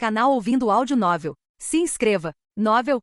Canal Ouvindo Áudio Novel. Se inscreva. Novel.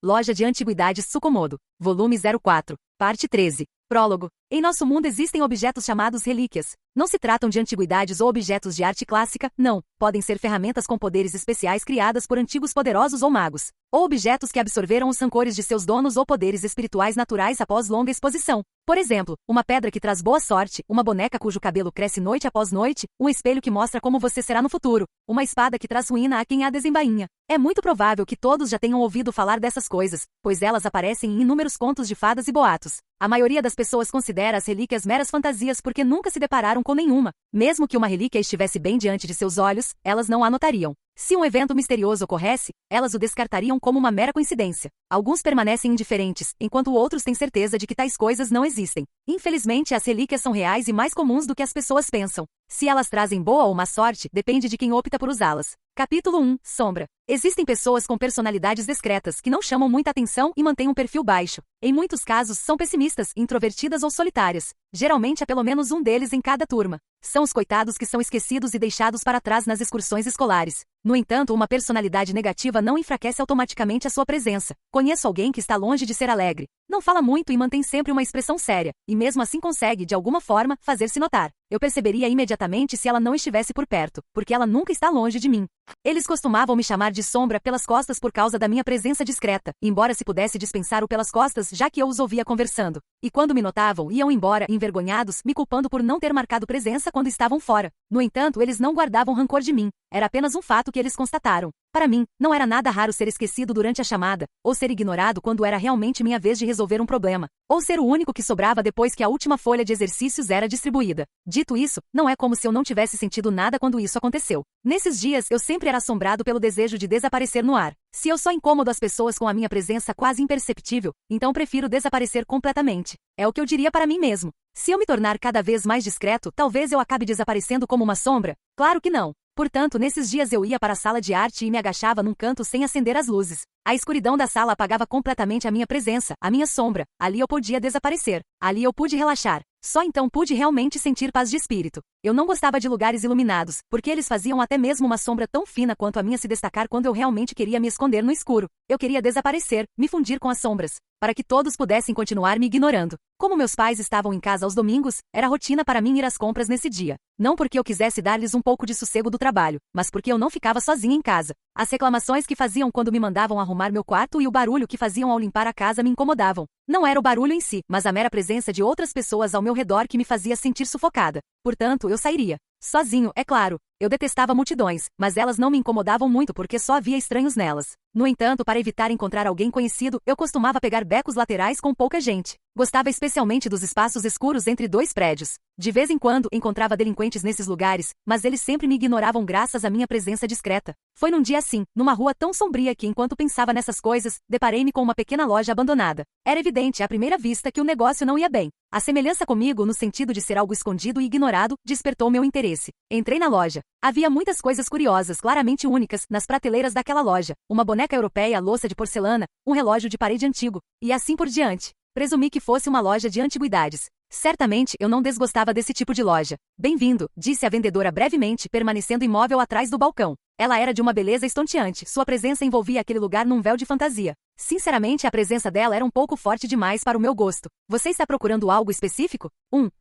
Loja de Antiguidades Tsukomodo. Volume 04. Parte 13. Prólogo. Em nosso mundo existem objetos chamados relíquias. Não se tratam de antiguidades ou objetos de arte clássica, não. Podem ser ferramentas com poderes especiais criadas por antigos poderosos ou magos. Ou objetos que absorveram os rancores de seus donos ou poderes espirituais naturais após longa exposição. Por exemplo, uma pedra que traz boa sorte, uma boneca cujo cabelo cresce noite após noite, um espelho que mostra como você será no futuro, uma espada que traz ruína a quem a desembainha. É muito provável que todos já tenham ouvido falar dessas coisas, pois elas aparecem em inúmeros contos de fadas e boatos. A maioria das pessoas considera as relíquias meras fantasias porque nunca se depararam com nenhuma. Mesmo que uma relíquia estivesse bem diante de seus olhos, elas não a notariam. Se um evento misterioso ocorresse, elas o descartariam como uma mera coincidência. Alguns permanecem indiferentes, enquanto outros têm certeza de que tais coisas não existem. Infelizmente, as relíquias são reais e mais comuns do que as pessoas pensam. Se elas trazem boa ou má sorte, depende de quem opta por usá-las. Capítulo 1. Sombra. Existem pessoas com personalidades discretas que não chamam muita atenção e mantêm um perfil baixo. Em muitos casos, são pessimistas, introvertidas ou solitárias. Geralmente há pelo menos um deles em cada turma. São os coitados que são esquecidos e deixados para trás nas excursões escolares. No entanto, uma personalidade negativa não enfraquece automaticamente a sua presença. Conheço alguém que está longe de ser alegre. Não fala muito e mantém sempre uma expressão séria, e mesmo assim consegue, de alguma forma, fazer-se notar. Eu perceberia imediatamente se ela não estivesse por perto, porque ela nunca está longe de mim. Eles costumavam me chamar de sombra pelas costas por causa da minha presença discreta, embora se pudesse dispensar o pelas costas já que eu os ouvia conversando. E quando me notavam, iam embora, envergonhados, me culpando por não ter marcado presença quando estavam fora. No entanto, eles não guardavam rancor de mim. Era apenas um fato que eles constataram. Para mim, não era nada raro ser esquecido durante a chamada, ou ser ignorado quando era realmente minha vez de resolver um problema, ou ser o único que sobrava depois que a última folha de exercícios era distribuída. Dito isso, não é como se eu não tivesse sentido nada quando isso aconteceu. Nesses dias, eu sempre era assombrado pelo desejo de desaparecer no ar. Se eu só incomodo as pessoas com a minha presença quase imperceptível, então prefiro desaparecer completamente. É o que eu diria para mim mesmo. Se eu me tornar cada vez mais discreto, talvez eu acabe desaparecendo como uma sombra? Claro que não. Portanto, nesses dias eu ia para a sala de arte e me agachava num canto sem acender as luzes. A escuridão da sala apagava completamente a minha presença, a minha sombra. Ali eu podia desaparecer. Ali eu pude relaxar. Só então pude realmente sentir paz de espírito. Eu não gostava de lugares iluminados, porque eles faziam até mesmo uma sombra tão fina quanto a minha se destacar quando eu realmente queria me esconder no escuro. Eu queria desaparecer, me fundir com as sombras, para que todos pudessem continuar me ignorando. Como meus pais estavam em casa aos domingos, era rotina para mim ir às compras nesse dia. Não porque eu quisesse dar-lhes um pouco de sossego do trabalho, mas porque eu não ficava sozinha em casa. As reclamações que faziam quando me mandavam arrumar meu quarto e o barulho que faziam ao limpar a casa me incomodavam. Não era o barulho em si, mas a mera presença de outras pessoas ao meu redor que me fazia sentir sufocada. Portanto, eu sairia. Sozinho, é claro. Eu detestava multidões, mas elas não me incomodavam muito porque só havia estranhos nelas. No entanto, para evitar encontrar alguém conhecido, eu costumava pegar becos laterais com pouca gente. Gostava especialmente dos espaços escuros entre dois prédios. De vez em quando, encontrava delinquentes nesses lugares, mas eles sempre me ignoravam graças à minha presença discreta. Foi num dia assim, numa rua tão sombria que enquanto pensava nessas coisas, deparei-me com uma pequena loja abandonada. Era evidente à primeira vista que o negócio não ia bem. A semelhança comigo, no sentido de ser algo escondido e ignorado, despertou meu interesse. Entrei na loja. Havia muitas coisas curiosas, claramente únicas, nas prateleiras daquela loja. Uma boneca europeia, louça de porcelana, um relógio de parede antigo, e assim por diante. Presumi que fosse uma loja de antiguidades. Certamente eu não desgostava desse tipo de loja. Bem-vindo, disse a vendedora brevemente, permanecendo imóvel atrás do balcão. Ela era de uma beleza estonteante, sua presença envolvia aquele lugar num véu de fantasia. Sinceramente, a presença dela era um pouco forte demais para o meu gosto. Você está procurando algo específico?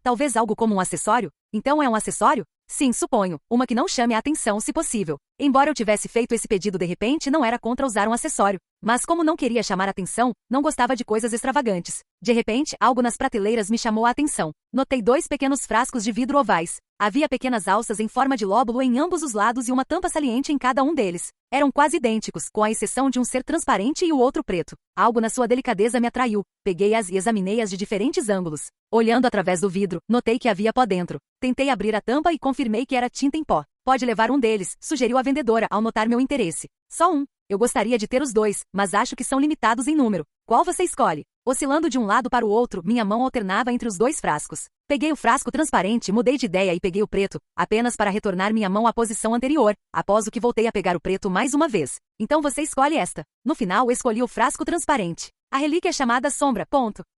Talvez algo como um acessório? Então é um acessório? Sim, suponho. Uma que não chame a atenção, se possível. Embora eu tivesse feito esse pedido de repente, não era contra usar um acessório. Mas como não queria chamar atenção, não gostava de coisas extravagantes. De repente, algo nas prateleiras me chamou a atenção. Notei 2 pequenos frascos de vidro ovais. Havia pequenas alças em forma de lóbulo em ambos os lados e uma tampa saliente em cada um deles. Eram quase idênticos, com a exceção de um ser transparente e o outro preto. Algo na sua delicadeza me atraiu. Peguei-as e examinei-as de diferentes ângulos. Olhando através do vidro, notei que havia pó dentro. Tentei abrir a tampa e confirmei que era tinta em pó. Pode levar um deles, sugeriu a vendedora ao notar meu interesse. Só um. Eu gostaria de ter os 2, mas acho que são limitados em número. Qual você escolhe? Oscilando de um lado para o outro, minha mão alternava entre os 2 frascos. Peguei o frasco transparente, mudei de ideia e peguei o preto, apenas para retornar minha mão à posição anterior, após o que voltei a pegar o preto mais uma vez. Então você escolhe esta. No final, escolhi o frasco transparente. A relíquia é chamada sombra.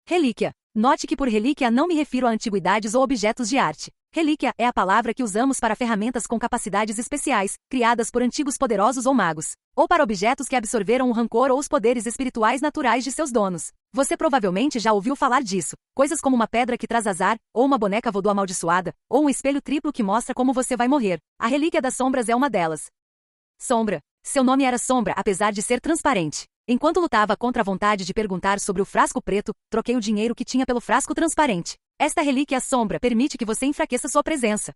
Relíquia. Note que por relíquia não me refiro a antiguidades ou objetos de arte. Relíquia é a palavra que usamos para ferramentas com capacidades especiais, criadas por antigos poderosos ou magos, ou para objetos que absorveram o rancor ou os poderes espirituais naturais de seus donos. Você provavelmente já ouviu falar disso. Coisas como uma pedra que traz azar, ou uma boneca voodoo amaldiçoada, ou um espelho triplo que mostra como você vai morrer. A relíquia das sombras é uma delas. Sombra. Seu nome era Sombra, apesar de ser transparente. Enquanto lutava contra a vontade de perguntar sobre o frasco preto, troquei o dinheiro que tinha pelo frasco transparente. Esta relíquia Sombra permite que você enfraqueça sua presença.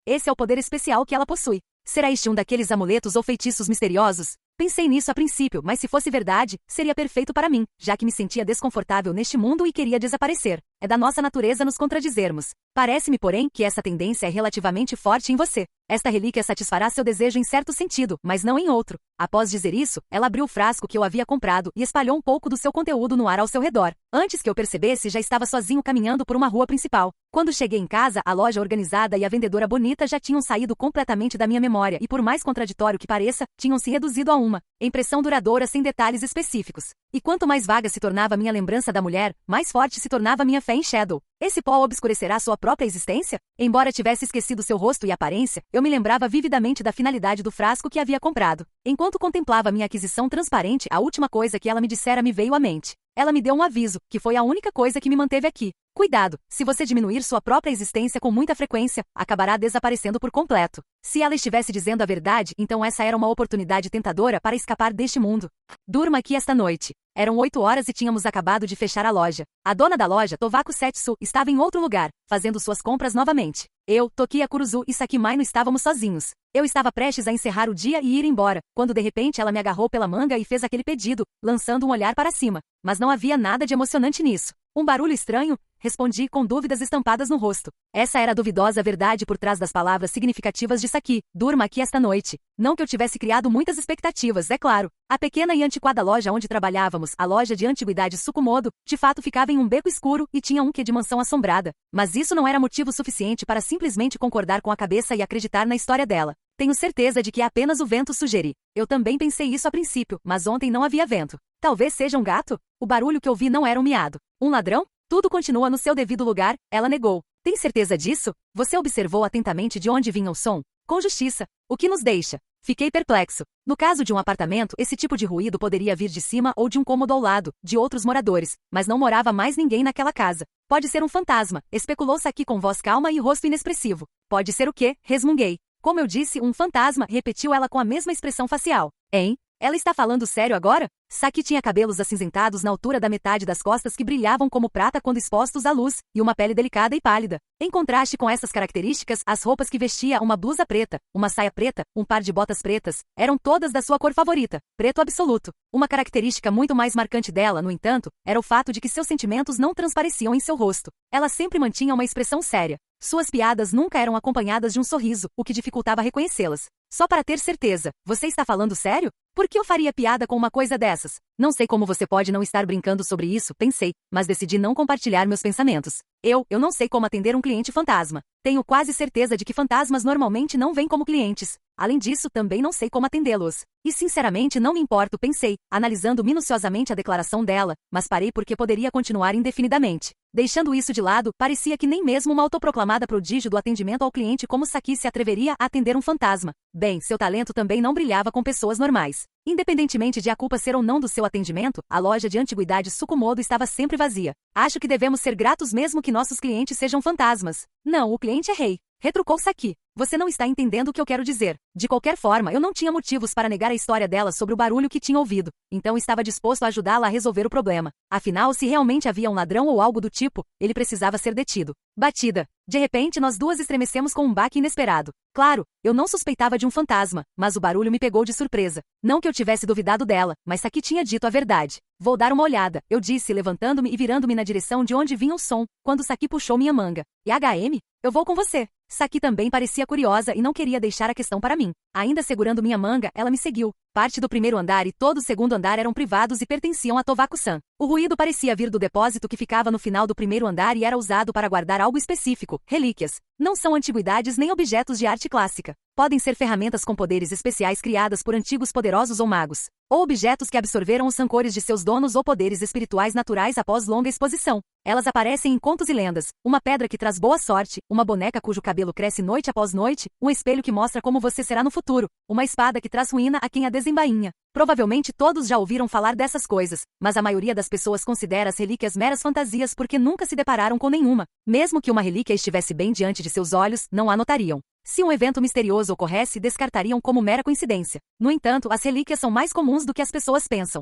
Esse é o poder especial que ela possui. Será este um daqueles amuletos ou feitiços misteriosos? Pensei nisso a princípio, mas se fosse verdade, seria perfeito para mim, já que me sentia desconfortável neste mundo e queria desaparecer. É da nossa natureza nos contradizermos. Parece-me, porém, que essa tendência é relativamente forte em você. Esta relíquia satisfará seu desejo em certo sentido, mas não em outro. Após dizer isso, ela abriu o frasco que eu havia comprado e espalhou um pouco do seu conteúdo no ar ao seu redor. Antes que eu percebesse, já estava sozinho caminhando por uma rua principal. Quando cheguei em casa, a loja organizada e a vendedora bonita já tinham saído completamente da minha memória e, por mais contraditório que pareça, tinham se reduzido a uma impressão duradoura sem detalhes específicos. E quanto mais vaga se tornava minha lembrança da mulher, mais forte se tornava minha fé em Shadow. Esse pó obscurecerá sua própria existência? Embora tivesse esquecido seu rosto e aparência, eu me lembrava vividamente da finalidade do frasco que havia comprado. Enquanto contemplava minha aquisição transparente, a última coisa que ela me dissera me veio à mente. Ela me deu um aviso, que foi a única coisa que me manteve aqui. Cuidado, se você diminuir sua própria existência com muita frequência, acabará desaparecendo por completo. Se ela estivesse dizendo a verdade, então essa era uma oportunidade tentadora para escapar deste mundo. Durma aqui esta noite. Eram 8 horas e tínhamos acabado de fechar a loja. A dona da loja, Tovaku Setsu, estava em outro lugar, fazendo suas compras novamente. Eu, Tokiya Kuruzu e Saki Maino estávamos sozinhos. Eu estava prestes a encerrar o dia e ir embora, quando de repente ela me agarrou pela manga e fez aquele pedido, lançando um olhar para cima. Mas não havia nada de emocionante nisso. Um barulho estranho? Respondi com dúvidas estampadas no rosto. Essa era a duvidosa verdade por trás das palavras significativas de Saki. Durma aqui esta noite. Não que eu tivesse criado muitas expectativas, é claro. A pequena e antiquada loja onde trabalhávamos, a loja de antiguidades Tsukumodo, de fato ficava em um beco escuro e tinha um quê de mansão assombrada. Mas isso não era motivo suficiente para simplesmente concordar com a cabeça e acreditar na história dela. Tenho certeza de que é apenas o vento sugeri. Eu também pensei isso a princípio, mas ontem não havia vento. Talvez seja um gato? O barulho que ouvi não era um miado. Um ladrão? Tudo continua no seu devido lugar, ela negou. Tem certeza disso? Você observou atentamente de onde vinha o som? Com justiça. O que nos deixa? Fiquei perplexo. No caso de um apartamento, esse tipo de ruído poderia vir de cima ou de um cômodo ao lado, de outros moradores, mas não morava mais ninguém naquela casa. Pode ser um fantasma, especulou Saki com voz calma e rosto inexpressivo. Pode ser o quê? Resmunguei. Como eu disse, um fantasma, repetiu ela com a mesma expressão facial. Hein? Ela está falando sério agora? Saki tinha cabelos acinzentados na altura da metade das costas que brilhavam como prata quando expostos à luz, e uma pele delicada e pálida. Em contraste com essas características, as roupas que vestia, uma blusa preta, uma saia preta, um par de botas pretas, eram todas da sua cor favorita, preto absoluto. Uma característica muito mais marcante dela, no entanto, era o fato de que seus sentimentos não transpareciam em seu rosto. Ela sempre mantinha uma expressão séria. Suas piadas nunca eram acompanhadas de um sorriso, o que dificultava reconhecê-las. Só para ter certeza, você está falando sério? Por que eu faria piada com uma coisa dessas? Não sei como você pode não estar brincando sobre isso, pensei, mas decidi não compartilhar meus pensamentos. Eu não sei como atender um cliente fantasma. Tenho quase certeza de que fantasmas normalmente não vêm como clientes. Além disso, também não sei como atendê-los. E sinceramente não me importo, pensei, analisando minuciosamente a declaração dela, mas parei porque poderia continuar indefinidamente. Deixando isso de lado, parecia que nem mesmo uma autoproclamada prodígio do atendimento ao cliente como Saki se atreveria a atender um fantasma. Bem, seu talento também não brilhava com pessoas normais. Independentemente de a culpa ser ou não do seu atendimento, a loja de antiguidades Tsukumodo estava sempre vazia. Acho que devemos ser gratos mesmo que nossos clientes sejam fantasmas. Não, o cliente é rei. Retrucou Saki. Você não está entendendo o que eu quero dizer. De qualquer forma, eu não tinha motivos para negar a história dela sobre o barulho que tinha ouvido. Então estava disposto a ajudá-la a resolver o problema. Afinal, se realmente havia um ladrão ou algo do tipo, ele precisava ser detido. Batida. De repente, nós duas estremecemos com um baque inesperado. Claro, eu não suspeitava de um fantasma, mas o barulho me pegou de surpresa. Não que eu tivesse duvidado dela, mas Saki tinha dito a verdade. Vou dar uma olhada, eu disse, levantando-me e virando-me na direção de onde vinha o som, quando Saki puxou minha manga. E HM? Eu vou com você. Saki também parecia curiosa e não queria deixar a questão para mim. Ainda segurando minha manga, ela me seguiu. Parte do primeiro andar e todo o segundo andar eram privados e pertenciam a Tovaku-san. O ruído parecia vir do depósito que ficava no final do primeiro andar e era usado para guardar algo específico, relíquias. Não são antiguidades nem objetos de arte clássica. Podem ser ferramentas com poderes especiais criadas por antigos poderosos ou magos. ou objetos que absorveram os rancores de seus donos ou poderes espirituais naturais após longa exposição. Elas aparecem em contos e lendas, uma pedra que traz boa sorte, uma boneca cujo cabelo cresce noite após noite, um espelho que mostra como você será no futuro, uma espada que traz ruína a quem a desembainha. Provavelmente todos já ouviram falar dessas coisas, mas a maioria das pessoas considera as relíquias meras fantasias porque nunca se depararam com nenhuma. Mesmo que uma relíquia estivesse bem diante de seus olhos, não a notariam. Se um evento misterioso ocorresse, descartariam como mera coincidência. No entanto, as relíquias são mais comuns do que as pessoas pensam.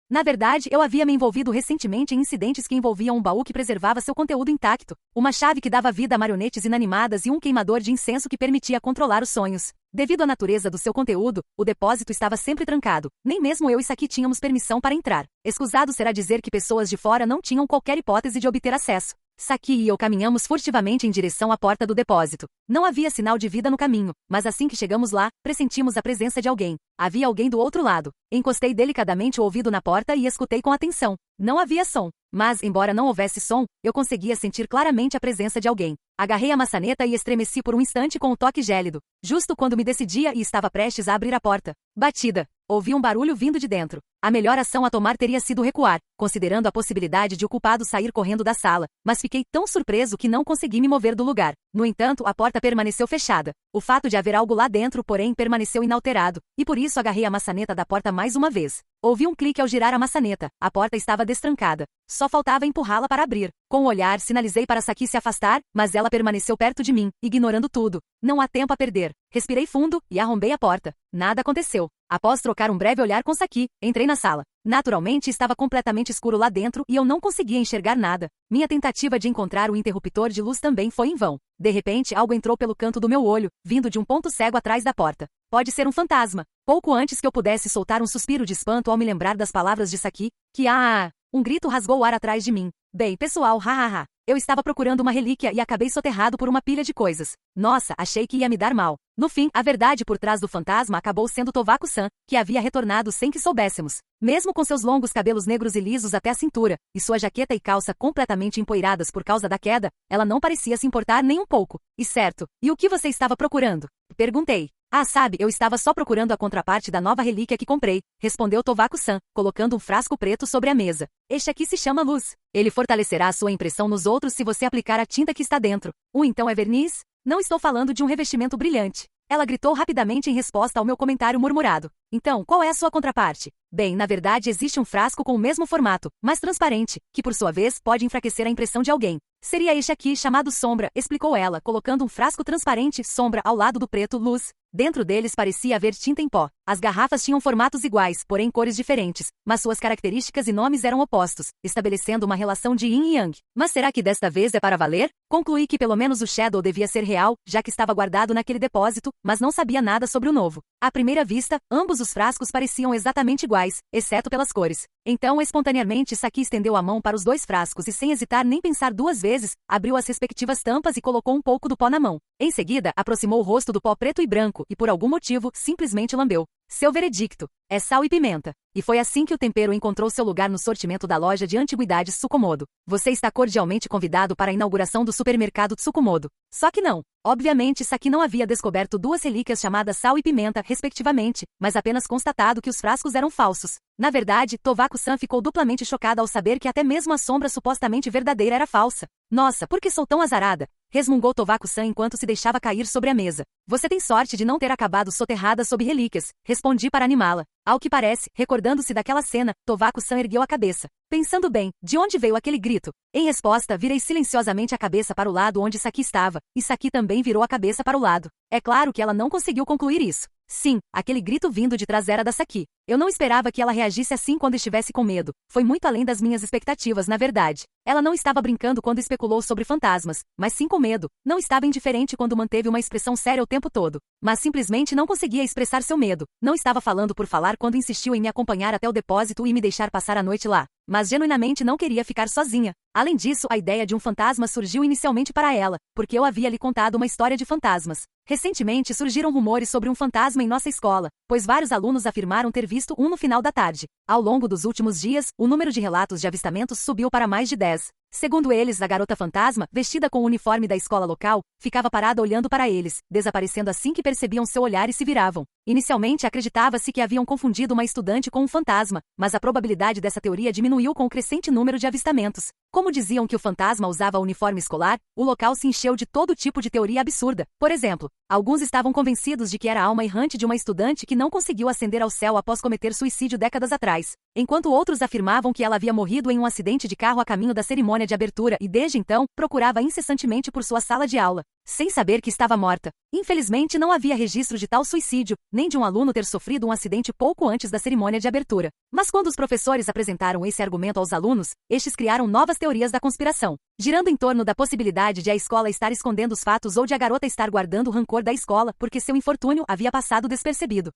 Na verdade, eu havia me envolvido recentemente em incidentes que envolviam um baú que preservava seu conteúdo intacto, uma chave que dava vida a marionetes inanimadas e um queimador de incenso que permitia controlar os sonhos. Devido à natureza do seu conteúdo, o depósito estava sempre trancado. Nem mesmo eu e Saki tínhamos permissão para entrar. Escusado será dizer que pessoas de fora não tinham qualquer hipótese de obter acesso. Saki e eu caminhamos furtivamente em direção à porta do depósito. Não havia sinal de vida no caminho, mas assim que chegamos lá, pressentimos a presença de alguém. Havia alguém do outro lado. Encostei delicadamente o ouvido na porta e escutei com atenção. Não havia som, mas, embora não houvesse som, eu conseguia sentir claramente a presença de alguém. Agarrei a maçaneta e estremeci por um instante com o toque gélido, justo quando me decidia e estava prestes a abrir a porta. Batida. Ouvi um barulho vindo de dentro. A melhor ação a tomar teria sido recuar, considerando a possibilidade de o culpado sair correndo da sala, mas fiquei tão surpreso que não consegui me mover do lugar. No entanto, a porta permaneceu fechada. O fato de haver algo lá dentro, porém, permaneceu inalterado, e por isso agarrei a maçaneta da porta mais uma vez. Ouvi um clique ao girar a maçaneta. A porta estava destrancada. Só faltava empurrá-la para abrir. Com o olhar, sinalizei para Saki se afastar, mas ela permaneceu perto de mim, ignorando tudo. Não há tempo a perder. Respirei fundo e arrombei a porta. Nada aconteceu. Após trocar um breve olhar com Saki, entrei na sala. Naturalmente, estava completamente escuro lá dentro e eu não conseguia enxergar nada. Minha tentativa de encontrar o interruptor de luz também foi em vão. De repente, algo entrou pelo canto do meu olho, vindo de um ponto cego atrás da porta. Pode ser um fantasma. Pouco antes que eu pudesse soltar um suspiro de espanto ao me lembrar das palavras de Saki, um grito rasgou o ar atrás de mim. Bem, pessoal, hahaha. Eu estava procurando uma relíquia e acabei soterrado por uma pilha de coisas. Nossa, achei que ia me dar mal. No fim, a verdade por trás do fantasma acabou sendo Tovaku-san, que havia retornado sem que soubéssemos. Mesmo com seus longos cabelos negros e lisos até a cintura, e sua jaqueta e calça completamente empoeiradas por causa da queda, ela não parecia se importar nem um pouco. E certo, e o que você estava procurando? Perguntei. Ah, sabe, eu estava só procurando a contraparte da nova relíquia que comprei, respondeu Tovaku-san, colocando um frasco preto sobre a mesa. Este aqui se chama luz. Ele fortalecerá a sua impressão nos outros se você aplicar a tinta que está dentro. Então é verniz? Não estou falando de um revestimento brilhante. Ela gritou rapidamente em resposta ao meu comentário murmurado. Então, qual é a sua contraparte? Bem, na verdade existe um frasco com o mesmo formato, mas transparente, que por sua vez pode enfraquecer a impressão de alguém. Seria este aqui chamado sombra, explicou ela, colocando um frasco transparente, sombra, ao lado do preto, luz. Dentro deles parecia haver tinta em pó. As garrafas tinham formatos iguais, porém cores diferentes, mas suas características e nomes eram opostos, estabelecendo uma relação de yin e yang. Mas será que desta vez é para valer? Concluí que pelo menos o Shadow devia ser real, já que estava guardado naquele depósito, mas não sabia nada sobre o novo. À primeira vista, ambos os frascos pareciam exatamente iguais, exceto pelas cores. Então, espontaneamente, Saki estendeu a mão para os dois frascos e, sem hesitar nem pensar duas vezes, abriu as respectivas tampas e colocou um pouco do pó na mão. Em seguida, aproximou o rosto do pó preto e branco e, por algum motivo, simplesmente lambeu. Seu veredicto: é sal e pimenta. E foi assim que o tempero encontrou seu lugar no sortimento da loja de antiguidades Tsukumodo. Você está cordialmente convidado para a inauguração do supermercado Tsukumodo. Só que não. Obviamente, Saki não havia descoberto duas relíquias chamadas sal e pimenta, respectivamente, mas apenas constatado que os frascos eram falsos. Na verdade, Tovaku-san ficou duplamente chocada ao saber que até mesmo a sombra supostamente verdadeira era falsa. Nossa, por que sou tão azarada? Resmungou Tovaku-san enquanto se deixava cair sobre a mesa. Você tem sorte de não ter acabado soterrada sob relíquias, respondi para animá-la. Ao que parece, recordando-se daquela cena, Tovaku-san ergueu a cabeça. Pensando bem, de onde veio aquele grito? Em resposta, virei silenciosamente a cabeça para o lado onde Saki estava, e Saki também virou a cabeça para o lado. É claro que ela não conseguiu concluir isso. Sim, aquele grito vindo de trás era da Saki. Eu não esperava que ela reagisse assim quando estivesse com medo. Foi muito além das minhas expectativas, na verdade. Ela não estava brincando quando especulou sobre fantasmas, mas sim com medo. Não estava indiferente quando manteve uma expressão séria o tempo todo. Mas simplesmente não conseguia expressar seu medo. Não estava falando por falar quando insistiu em me acompanhar até o depósito e me deixar passar a noite lá. Mas genuinamente não queria ficar sozinha. Além disso, a ideia de um fantasma surgiu inicialmente para ela, porque eu havia lhe contado uma história de fantasmas. Recentemente surgiram rumores sobre um fantasma em nossa escola, pois vários alunos afirmaram ter visto um no final da tarde. Ao longo dos últimos dias, o número de relatos de avistamentos subiu para mais de 10. Segundo eles, a garota fantasma, vestida com o uniforme da escola local, ficava parada olhando para eles, desaparecendo assim que percebiam seu olhar e se viravam. Inicialmente acreditava-se que haviam confundido uma estudante com um fantasma, mas a probabilidade dessa teoria diminuiu com o crescente número de avistamentos. Como diziam que o fantasma usava uniforme escolar, o local se encheu de todo tipo de teoria absurda. Por exemplo, alguns estavam convencidos de que era a alma errante de uma estudante que não conseguiu ascender ao céu após cometer suicídio décadas atrás, enquanto outros afirmavam que ela havia morrido em um acidente de carro a caminho da cerimônia de abertura e desde então procurava incessantemente por sua sala de aula, sem saber que estava morta. Infelizmente não havia registro de tal suicídio, nem de um aluno ter sofrido um acidente pouco antes da cerimônia de abertura. Mas quando os professores apresentaram esse argumento aos alunos, estes criaram novas teorias da conspiração, girando em torno da possibilidade de a escola estar escondendo os fatos ou de a garota estar guardando o rancor da escola porque seu infortúnio havia passado despercebido.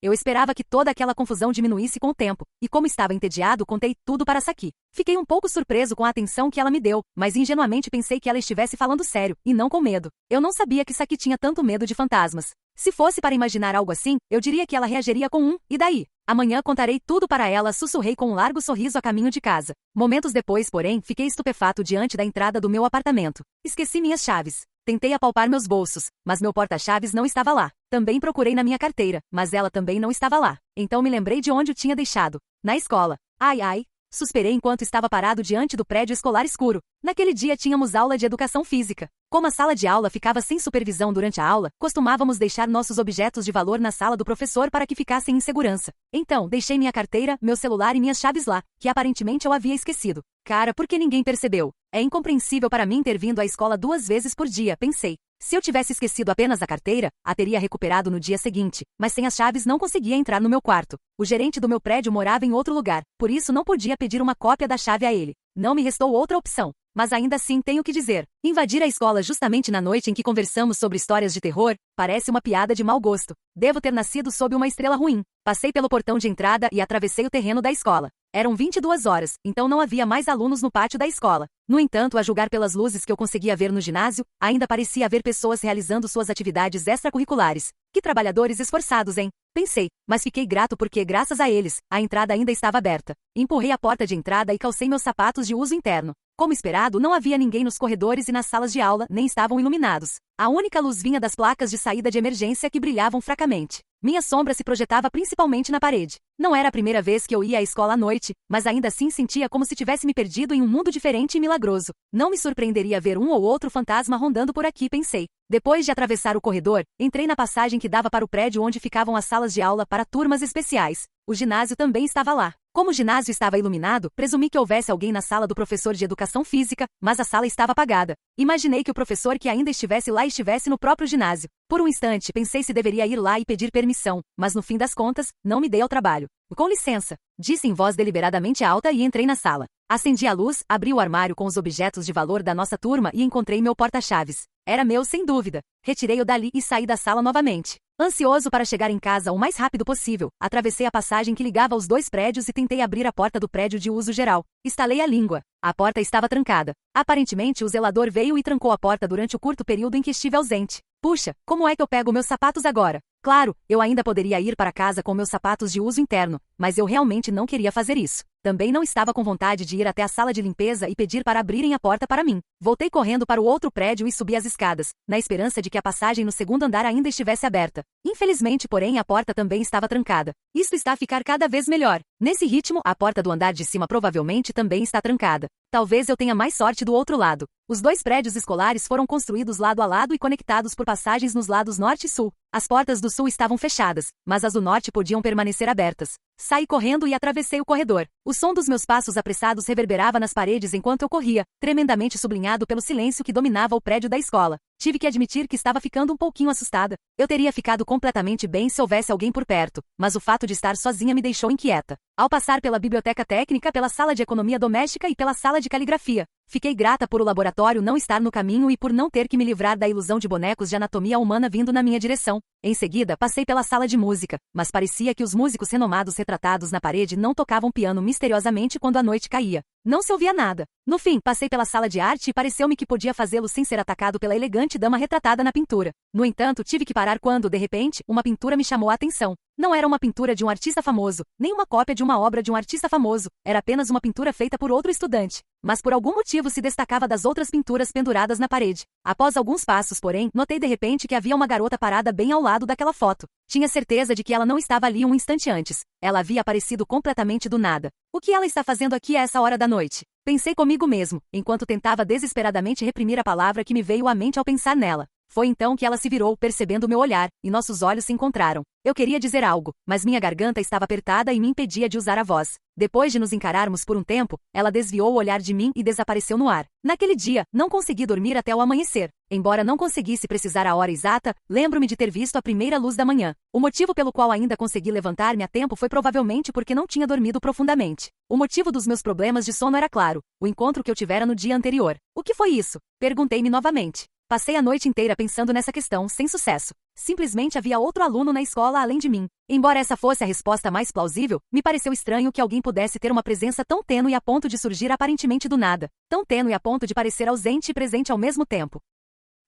Eu esperava que toda aquela confusão diminuísse com o tempo, e como estava entediado, contei tudo para Saki. Fiquei um pouco surpreso com a atenção que ela me deu, mas ingenuamente pensei que ela estivesse falando sério, e não com medo. Eu não sabia que Saki tinha tanto medo de fantasmas. Se fosse para imaginar algo assim, eu diria que ela reagiria com e daí? Amanhã contarei tudo para ela, sussurrei com um largo sorriso a caminho de casa. Momentos depois, porém, fiquei estupefato diante da entrada do meu apartamento. Esqueci minhas chaves. Tentei apalpar meus bolsos, mas meu porta-chaves não estava lá. Também procurei na minha carteira, mas ela também não estava lá. Então me lembrei de onde o tinha deixado. Na escola. Ai, ai. Suspirei enquanto estava parado diante do prédio escolar escuro. Naquele dia tínhamos aula de educação física. Como a sala de aula ficava sem supervisão durante a aula, costumávamos deixar nossos objetos de valor na sala do professor para que ficassem em segurança. Então, deixei minha carteira, meu celular e minhas chaves lá, que aparentemente eu havia esquecido. Cara, por que ninguém percebeu? É incompreensível para mim ter vindo à escola 2 vezes por dia, pensei. Se eu tivesse esquecido apenas a carteira, a teria recuperado no dia seguinte, mas sem as chaves não conseguia entrar no meu quarto. O gerente do meu prédio morava em outro lugar, por isso não podia pedir uma cópia da chave a ele. Não me restou outra opção. Mas ainda assim tenho que dizer, invadir a escola justamente na noite em que conversamos sobre histórias de terror, parece uma piada de mau gosto. Devo ter nascido sob uma estrela ruim. Passei pelo portão de entrada e atravessei o terreno da escola. Eram 22 horas, então não havia mais alunos no pátio da escola. No entanto, a julgar pelas luzes que eu conseguia ver no ginásio, ainda parecia haver pessoas realizando suas atividades extracurriculares. Que trabalhadores esforçados, hein? Pensei, mas fiquei grato porque, graças a eles, a entrada ainda estava aberta. Empurrei a porta de entrada e calcei meus sapatos de uso interno. Como esperado, não havia ninguém nos corredores e nas salas de aula, nem estavam iluminados. A única luz vinha das placas de saída de emergência que brilhavam fracamente. Minha sombra se projetava principalmente na parede. Não era a primeira vez que eu ia à escola à noite, mas ainda assim sentia como se tivesse me perdido em um mundo diferente e milagroso. Não me surpreenderia ver um ou outro fantasma rondando por aqui, pensei. Depois de atravessar o corredor, entrei na passagem que dava para o prédio onde ficavam as salas de aula para turmas especiais. O ginásio também estava lá. Como o ginásio estava iluminado, presumi que houvesse alguém na sala do professor de educação física, mas a sala estava apagada. Imaginei que o professor que ainda estivesse lá estivesse no próprio ginásio. Por um instante, pensei se deveria ir lá e pedir permissão, mas no fim das contas, não me dei ao trabalho. Com licença, disse em voz deliberadamente alta e entrei na sala. Acendi a luz, abri o armário com os objetos de valor da nossa turma e encontrei meu porta-chaves. Era meu sem dúvida. Retirei-o dali e saí da sala novamente. Ansioso para chegar em casa o mais rápido possível, atravessei a passagem que ligava os 2 prédios e tentei abrir a porta do prédio de uso geral. Estalei a língua. A porta estava trancada. Aparentemente, o zelador veio e trancou a porta durante o curto período em que estive ausente. Puxa, como é que eu pego meus sapatos agora? Claro, eu ainda poderia ir para casa com meus sapatos de uso interno, mas eu realmente não queria fazer isso. Também não estava com vontade de ir até a sala de limpeza e pedir para abrirem a porta para mim. Voltei correndo para o outro prédio e subi as escadas, na esperança de que a passagem no segundo andar ainda estivesse aberta. Infelizmente, porém, a porta também estava trancada. Isto está a ficar cada vez melhor. Nesse ritmo, a porta do andar de cima provavelmente também está trancada. Talvez eu tenha mais sorte do outro lado. Os 2 prédios escolares foram construídos lado a lado e conectados por passagens nos lados norte e sul. As portas do sul estavam fechadas, mas as do norte podiam permanecer abertas. Saí correndo e atravessei o corredor. O som dos meus passos apressados reverberava nas paredes enquanto eu corria, tremendamente sublinhado pelo silêncio que dominava o prédio da escola. Tive que admitir que estava ficando um pouquinho assustada. Eu teria ficado completamente bem se houvesse alguém por perto, mas o fato de estar sozinha me deixou inquieta. Ao passar pela biblioteca técnica, pela sala de economia doméstica e pela sala de caligrafia, fiquei grata por o laboratório não estar no caminho e por não ter que me livrar da ilusão de bonecos de anatomia humana vindo na minha direção. Em seguida, passei pela sala de música, mas parecia que os músicos renomados retratados na parede não tocavam piano misteriosamente quando a noite caía. Não se ouvia nada. No fim, passei pela sala de arte e pareceu-me que podia fazê-lo sem ser atacado pela elegante dama retratada na pintura. No entanto, tive que parar quando, de repente, uma pintura me chamou a atenção. Não era uma pintura de um artista famoso, nem uma cópia de uma obra de um artista famoso, era apenas uma pintura feita por outro estudante. mas por algum motivo se destacava das outras pinturas penduradas na parede. Após alguns passos, porém, notei de repente que havia uma garota parada bem ao lado daquela foto. Tinha certeza de que ela não estava ali um instante antes. Ela havia aparecido completamente do nada. O que ela está fazendo aqui a essa hora da noite? Pensei comigo mesmo, enquanto tentava desesperadamente reprimir a palavra que me veio à mente ao pensar nela. Foi então que ela se virou, percebendo o meu olhar, e nossos olhos se encontraram. Eu queria dizer algo, mas minha garganta estava apertada e me impedia de usar a voz. Depois de nos encararmos por um tempo, ela desviou o olhar de mim e desapareceu no ar. Naquele dia, não consegui dormir até o amanhecer. Embora não conseguisse precisar a hora exata, lembro-me de ter visto a primeira luz da manhã. O motivo pelo qual ainda consegui levantar-me a tempo foi provavelmente porque não tinha dormido profundamente. O motivo dos meus problemas de sono era claro, o encontro que eu tivera no dia anterior. O que foi isso? Perguntei-me novamente. Passei a noite inteira pensando nessa questão, sem sucesso. Simplesmente havia outro aluno na escola além de mim. Embora essa fosse a resposta mais plausível, me pareceu estranho que alguém pudesse ter uma presença tão tênue a ponto de surgir aparentemente do nada, tão tênue a ponto de parecer ausente e presente ao mesmo tempo.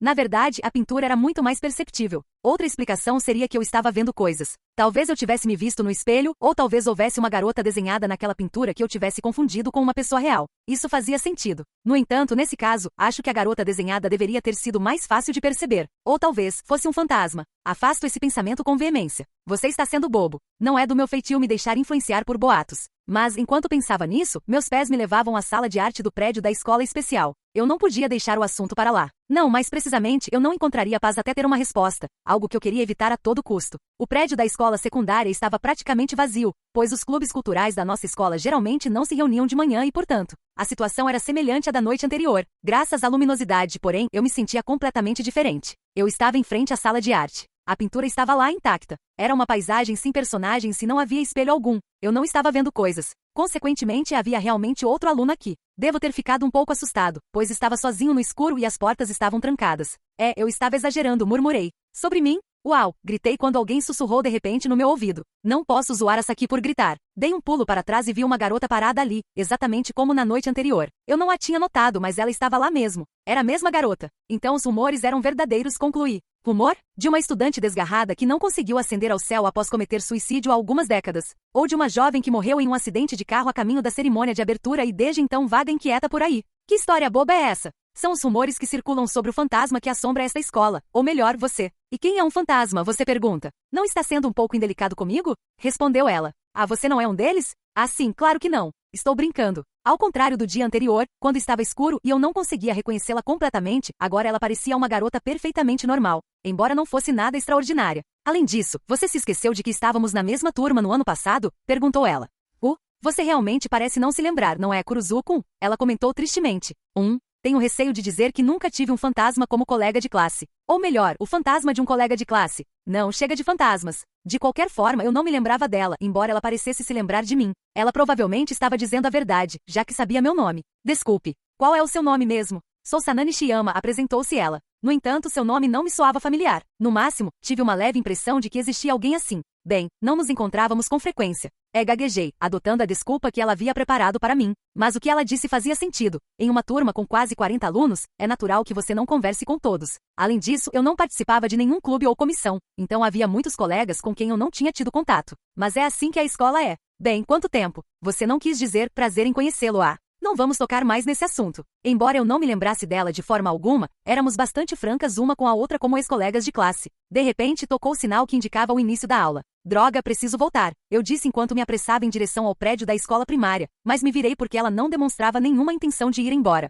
Na verdade, a pintura era muito mais perceptível. Outra explicação seria que eu estava vendo coisas. Talvez eu tivesse me visto no espelho, ou talvez houvesse uma garota desenhada naquela pintura que eu tivesse confundido com uma pessoa real. Isso fazia sentido. No entanto, nesse caso, acho que a garota desenhada deveria ter sido mais fácil de perceber. Ou talvez fosse um fantasma. Afasto esse pensamento com veemência. Você está sendo bobo. Não é do meu feitio me deixar influenciar por boatos. Mas, enquanto pensava nisso, meus pés me levavam à sala de arte do prédio da escola especial. Eu não podia deixar o assunto para lá. Não, mais precisamente, eu não encontraria paz até ter uma resposta, algo que eu queria evitar a todo custo. O prédio da escola secundária estava praticamente vazio, pois os clubes culturais da nossa escola geralmente não se reuniam de manhã e, portanto, a situação era semelhante à da noite anterior. Graças à luminosidade, porém, eu me sentia completamente diferente. Eu estava em frente à sala de arte. A pintura estava lá intacta. Era uma paisagem sem personagens e não havia espelho algum. Eu não estava vendo coisas. Consequentemente, havia realmente outro aluno aqui. Devo ter ficado um pouco assustado, pois estava sozinho no escuro e as portas estavam trancadas. Eu estava exagerando, murmurei. Sobre mim? Uau! Gritei quando alguém sussurrou de repente no meu ouvido. Não posso zoar essa aqui por gritar. Dei um pulo para trás e vi uma garota parada ali, exatamente como na noite anterior. Eu não a tinha notado, mas ela estava lá mesmo. Era a mesma garota. Então os rumores eram verdadeiros, concluí. Rumor? De uma estudante desgarrada que não conseguiu ascender ao céu após cometer suicídio há algumas décadas. Ou de uma jovem que morreu em um acidente de carro a caminho da cerimônia de abertura e desde então vaga inquieta por aí. Que história boba é essa? São os rumores que circulam sobre o fantasma que assombra esta escola, ou melhor, você. E quem é um fantasma, você pergunta? Não está sendo um pouco indelicado comigo? Respondeu ela. Ah, você não é um deles? Ah, sim, claro que não. Estou brincando. Ao contrário do dia anterior, quando estava escuro e eu não conseguia reconhecê-la completamente, agora ela parecia uma garota perfeitamente normal, embora não fosse nada extraordinária. Além disso, você se esqueceu de que estávamos na mesma turma no ano passado? Perguntou ela. Você realmente parece não se lembrar, não é, Kuruzuko? Ela comentou tristemente. Tenho receio de dizer que nunca tive um fantasma como colega de classe. Ou melhor, o fantasma de um colega de classe. Não, chega de fantasmas. De qualquer forma, eu não me lembrava dela, embora ela parecesse se lembrar de mim. Ela provavelmente estava dizendo a verdade, já que sabia meu nome. Desculpe. Qual é o seu nome mesmo? Sou Sanani Nishiyama, apresentou-se ela. No entanto, seu nome não me soava familiar. No máximo, tive uma leve impressão de que existia alguém assim. Bem, não nos encontrávamos com frequência. Gaguejei, adotando a desculpa que ela havia preparado para mim. Mas o que ela disse fazia sentido. Em uma turma com quase 40 alunos, é natural que você não converse com todos. Além disso, eu não participava de nenhum clube ou comissão, então havia muitos colegas com quem eu não tinha tido contato. Mas é assim que a escola é. Bem, quanto tempo? Você não quis dizer prazer em conhecê-lo, Não vamos tocar mais nesse assunto. Embora eu não me lembrasse dela de forma alguma, éramos bastante francas uma com a outra como ex-colegas de classe. De repente, tocou o sinal que indicava o início da aula. Droga, preciso voltar, eu disse enquanto me apressava em direção ao prédio da escola primária, mas me virei porque ela não demonstrava nenhuma intenção de ir embora.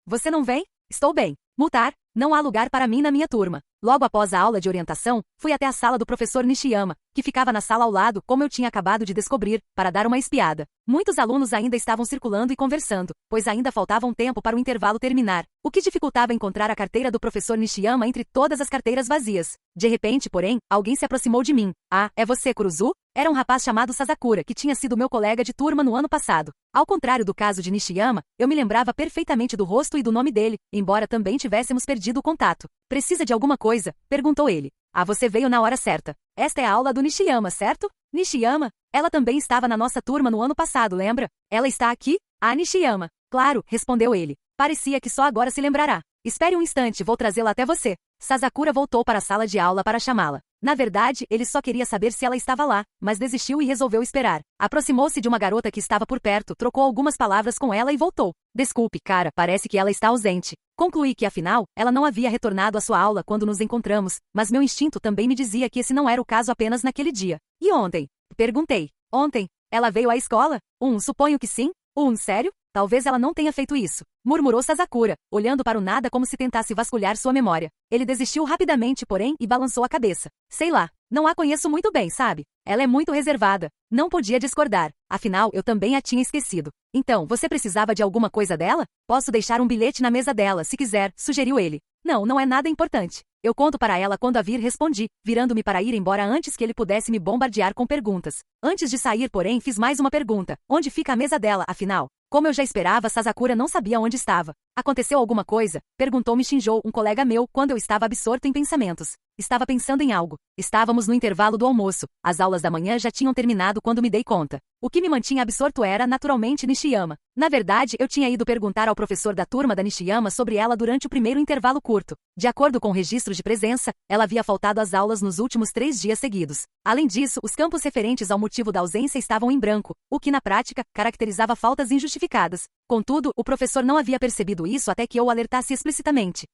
Você não vem? Estou bem. Multar? Não há lugar para mim na minha turma. Logo após a aula de orientação, fui até a sala do professor Nishiyama, que ficava na sala ao lado, como eu tinha acabado de descobrir, para dar uma espiada. Muitos alunos ainda estavam circulando e conversando, pois ainda faltava um tempo para o intervalo terminar, o que dificultava encontrar a carteira do professor Nishiyama entre todas as carteiras vazias. De repente, porém, alguém se aproximou de mim. Ah, é você, Kuruzu? Era um rapaz chamado Sasakura, que tinha sido meu colega de turma no ano passado. Ao contrário do caso de Nishiyama, eu me lembrava perfeitamente do rosto e do nome dele, embora também tivéssemos perdido o contato. Precisa de alguma coisa? Perguntou ele. Ah, você veio na hora certa. Esta é a aula do Nishiyama, certo? Nishiyama? Ela também estava na nossa turma no ano passado, lembra? Ela está aqui? Ah, Nishiyama. Claro, respondeu ele. Parecia que só agora se lembrará. Espere um instante, vou trazê-la até você. Sasakura voltou para a sala de aula para chamá-la. Na verdade, ele só queria saber se ela estava lá, mas desistiu e resolveu esperar. Aproximou-se de uma garota que estava por perto, trocou algumas palavras com ela e voltou. Desculpe, cara, parece que ela está ausente. Concluí que, afinal, ela não havia retornado à sua aula quando nos encontramos, mas meu instinto também me dizia que esse não era o caso apenas naquele dia. E ontem? Perguntei. Ontem? Ela veio à escola? Suponho que sim. Sério? Talvez ela não tenha feito isso, murmurou Sasakura, olhando para o nada como se tentasse vasculhar sua memória. Ele desistiu rapidamente, porém, e balançou a cabeça. Sei lá, não a conheço muito bem, sabe? Ela é muito reservada. Não podia discordar. Afinal, eu também a tinha esquecido. Então, você precisava de alguma coisa dela? Posso deixar um bilhete na mesa dela, se quiser, sugeriu ele. Não, não é nada importante. Eu conto para ela quando a vir, respondi, virando-me para ir embora antes que ele pudesse me bombardear com perguntas. Antes de sair, porém, fiz mais uma pergunta. Onde fica a mesa dela, afinal? Como eu já esperava, Sasakura não sabia onde estava. Aconteceu alguma coisa? Perguntou-me Shinjou, um colega meu, quando eu estava absorto em pensamentos. Estava pensando em algo. Estávamos no intervalo do almoço. As aulas da manhã já tinham terminado quando me dei conta. O que me mantinha absorto era, naturalmente, Nishiyama. Na verdade, eu tinha ido perguntar ao professor da turma da Nishiyama sobre ela durante o primeiro intervalo curto. De acordo com o registro de presença, ela havia faltado às aulas nos últimos 3 dias seguidos. Além disso, os campos referentes ao motivo da ausência estavam em branco, o que, na prática, caracterizava faltas injustificadas. Contudo, o professor não havia percebido isso até que eu o alertasse explicitamente.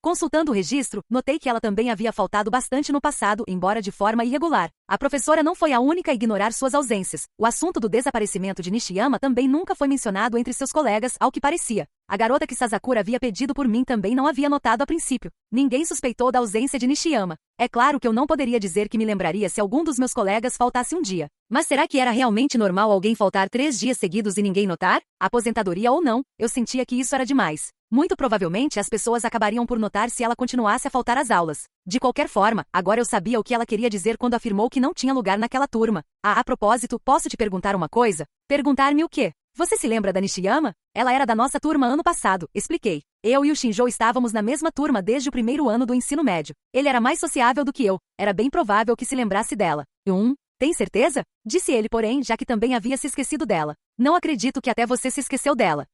Consultando o registro, notei que ela também havia faltado bastante no passado, embora de forma irregular. A professora não foi a única a ignorar suas ausências. O assunto do desaparecimento de Nishiyama também nunca foi mencionado entre seus colegas, ao que parecia. A garota que Sasakura havia pedido por mim também não havia notado a princípio. Ninguém suspeitou da ausência de Nishiyama. É claro que eu não poderia dizer que me lembraria se algum dos meus colegas faltasse um dia. Mas será que era realmente normal alguém faltar 3 dias seguidos e ninguém notar? Aposentadoria ou não, eu sentia que isso era demais. Muito provavelmente as pessoas acabariam por notar se ela continuasse a faltar às aulas. De qualquer forma, agora eu sabia o que ela queria dizer quando afirmou que não tinha lugar naquela turma. A propósito, posso te perguntar uma coisa? Perguntar-me o quê? Você se lembra da Nishiyama? Ela era da nossa turma ano passado, expliquei. Eu e o Shinjou estávamos na mesma turma desde o primeiro ano do ensino médio. Ele era mais sociável do que eu. Era bem provável que se lembrasse dela. Tem certeza? Disse ele, porém, já que também havia se esquecido dela. Não acredito que até você se esqueceu dela.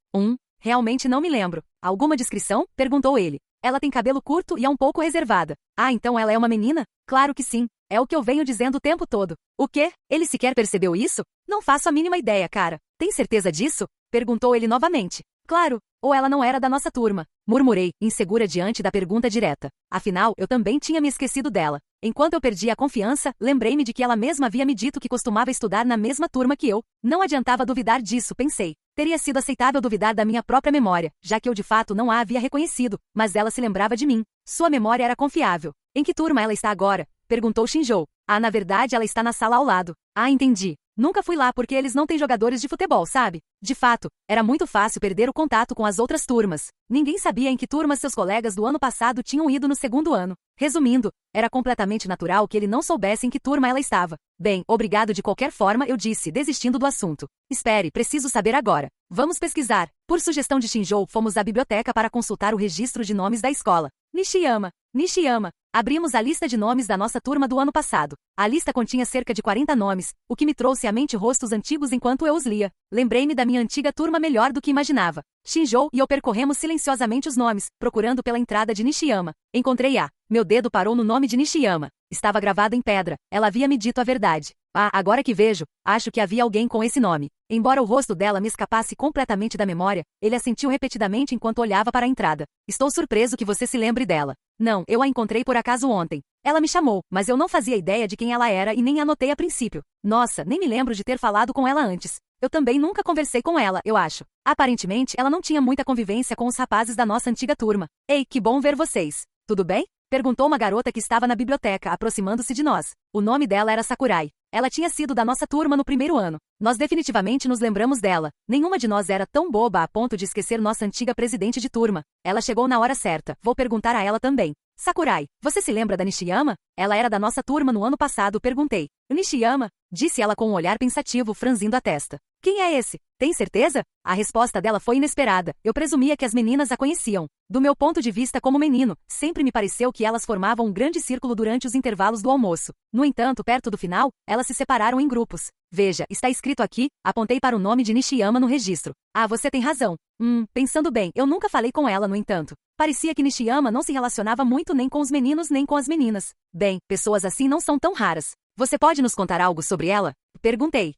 Realmente não me lembro. Alguma descrição? Perguntou ele. Ela tem cabelo curto e é um pouco reservada. Então ela é uma menina? Claro que sim. É o que eu venho dizendo o tempo todo. O quê? Ele sequer percebeu isso? Não faço a mínima ideia, cara. Tem certeza disso? Perguntou ele novamente. Claro. Ou ela não era da nossa turma? Murmurei, insegura diante da pergunta direta. Afinal, eu também tinha me esquecido dela. Enquanto eu perdia a confiança, lembrei-me de que ela mesma havia me dito que costumava estudar na mesma turma que eu. Não adiantava duvidar disso, pensei. Teria sido aceitável duvidar da minha própria memória, já que eu de fato não a havia reconhecido, mas ela se lembrava de mim. Sua memória era confiável. Em que turma ela está agora? Perguntou Shinjou. Na verdade ela está na sala ao lado. Entendi. Nunca fui lá porque eles não têm jogadores de futebol, sabe? De fato, era muito fácil perder o contato com as outras turmas. Ninguém sabia em que turma seus colegas do ano passado tinham ido no segundo ano. Resumindo, era completamente natural que ele não soubesse em que turma ela estava. Bem, obrigado de qualquer forma, eu disse, desistindo do assunto. Espere, preciso saber agora. Vamos pesquisar. Por sugestão de Shinjou, fomos à biblioteca para consultar o registro de nomes da escola. Nishiyama. Abrimos a lista de nomes da nossa turma do ano passado. A lista continha cerca de 40 nomes, o que me trouxe à mente rostos antigos enquanto eu os lia. Lembrei-me da minha antiga turma melhor do que imaginava. Shinjou e eu percorremos silenciosamente os nomes, procurando pela entrada de Nishiyama. Encontrei a. Meu dedo parou no nome de Nishiyama. Estava gravado em pedra. Ela havia me dito a verdade. Agora que vejo, acho que havia alguém com esse nome. Embora o rosto dela me escapasse completamente da memória, ele assentiu repetidamente enquanto olhava para a entrada. Estou surpreso que você se lembre dela. Não, eu a encontrei por acaso ontem. Ela me chamou, mas eu não fazia ideia de quem ela era e nem a notei a princípio. Nossa, nem me lembro de ter falado com ela antes. Eu também nunca conversei com ela, eu acho. Aparentemente, ela não tinha muita convivência com os rapazes da nossa antiga turma. Ei, que bom ver vocês. Tudo bem? Perguntou uma garota que estava na biblioteca, aproximando-se de nós. O nome dela era Sakurai. Ela tinha sido da nossa turma no primeiro ano. Nós definitivamente nos lembramos dela. Nenhuma de nós era tão boba a ponto de esquecer nossa antiga presidente de turma. Ela chegou na hora certa. Vou perguntar a ela também. Sakurai, você se lembra da Nishiyama? Ela era da nossa turma no ano passado, perguntei. Nishiyama? Disse ela com um olhar pensativo, franzindo a testa. Quem é esse? Tem certeza? A resposta dela foi inesperada. Eu presumia que as meninas a conheciam. Do meu ponto de vista como menino, sempre me pareceu que elas formavam um grande círculo durante os intervalos do almoço. No entanto, perto do final, elas se separaram em grupos. Veja, está escrito aqui, apontei para o nome de Nishiyama no registro. Ah, você tem razão. Pensando bem, eu nunca falei com ela, no entanto. Parecia que Nishiyama não se relacionava muito nem com os meninos nem com as meninas. Bem, pessoas assim não são tão raras. Você pode nos contar algo sobre ela? Perguntei.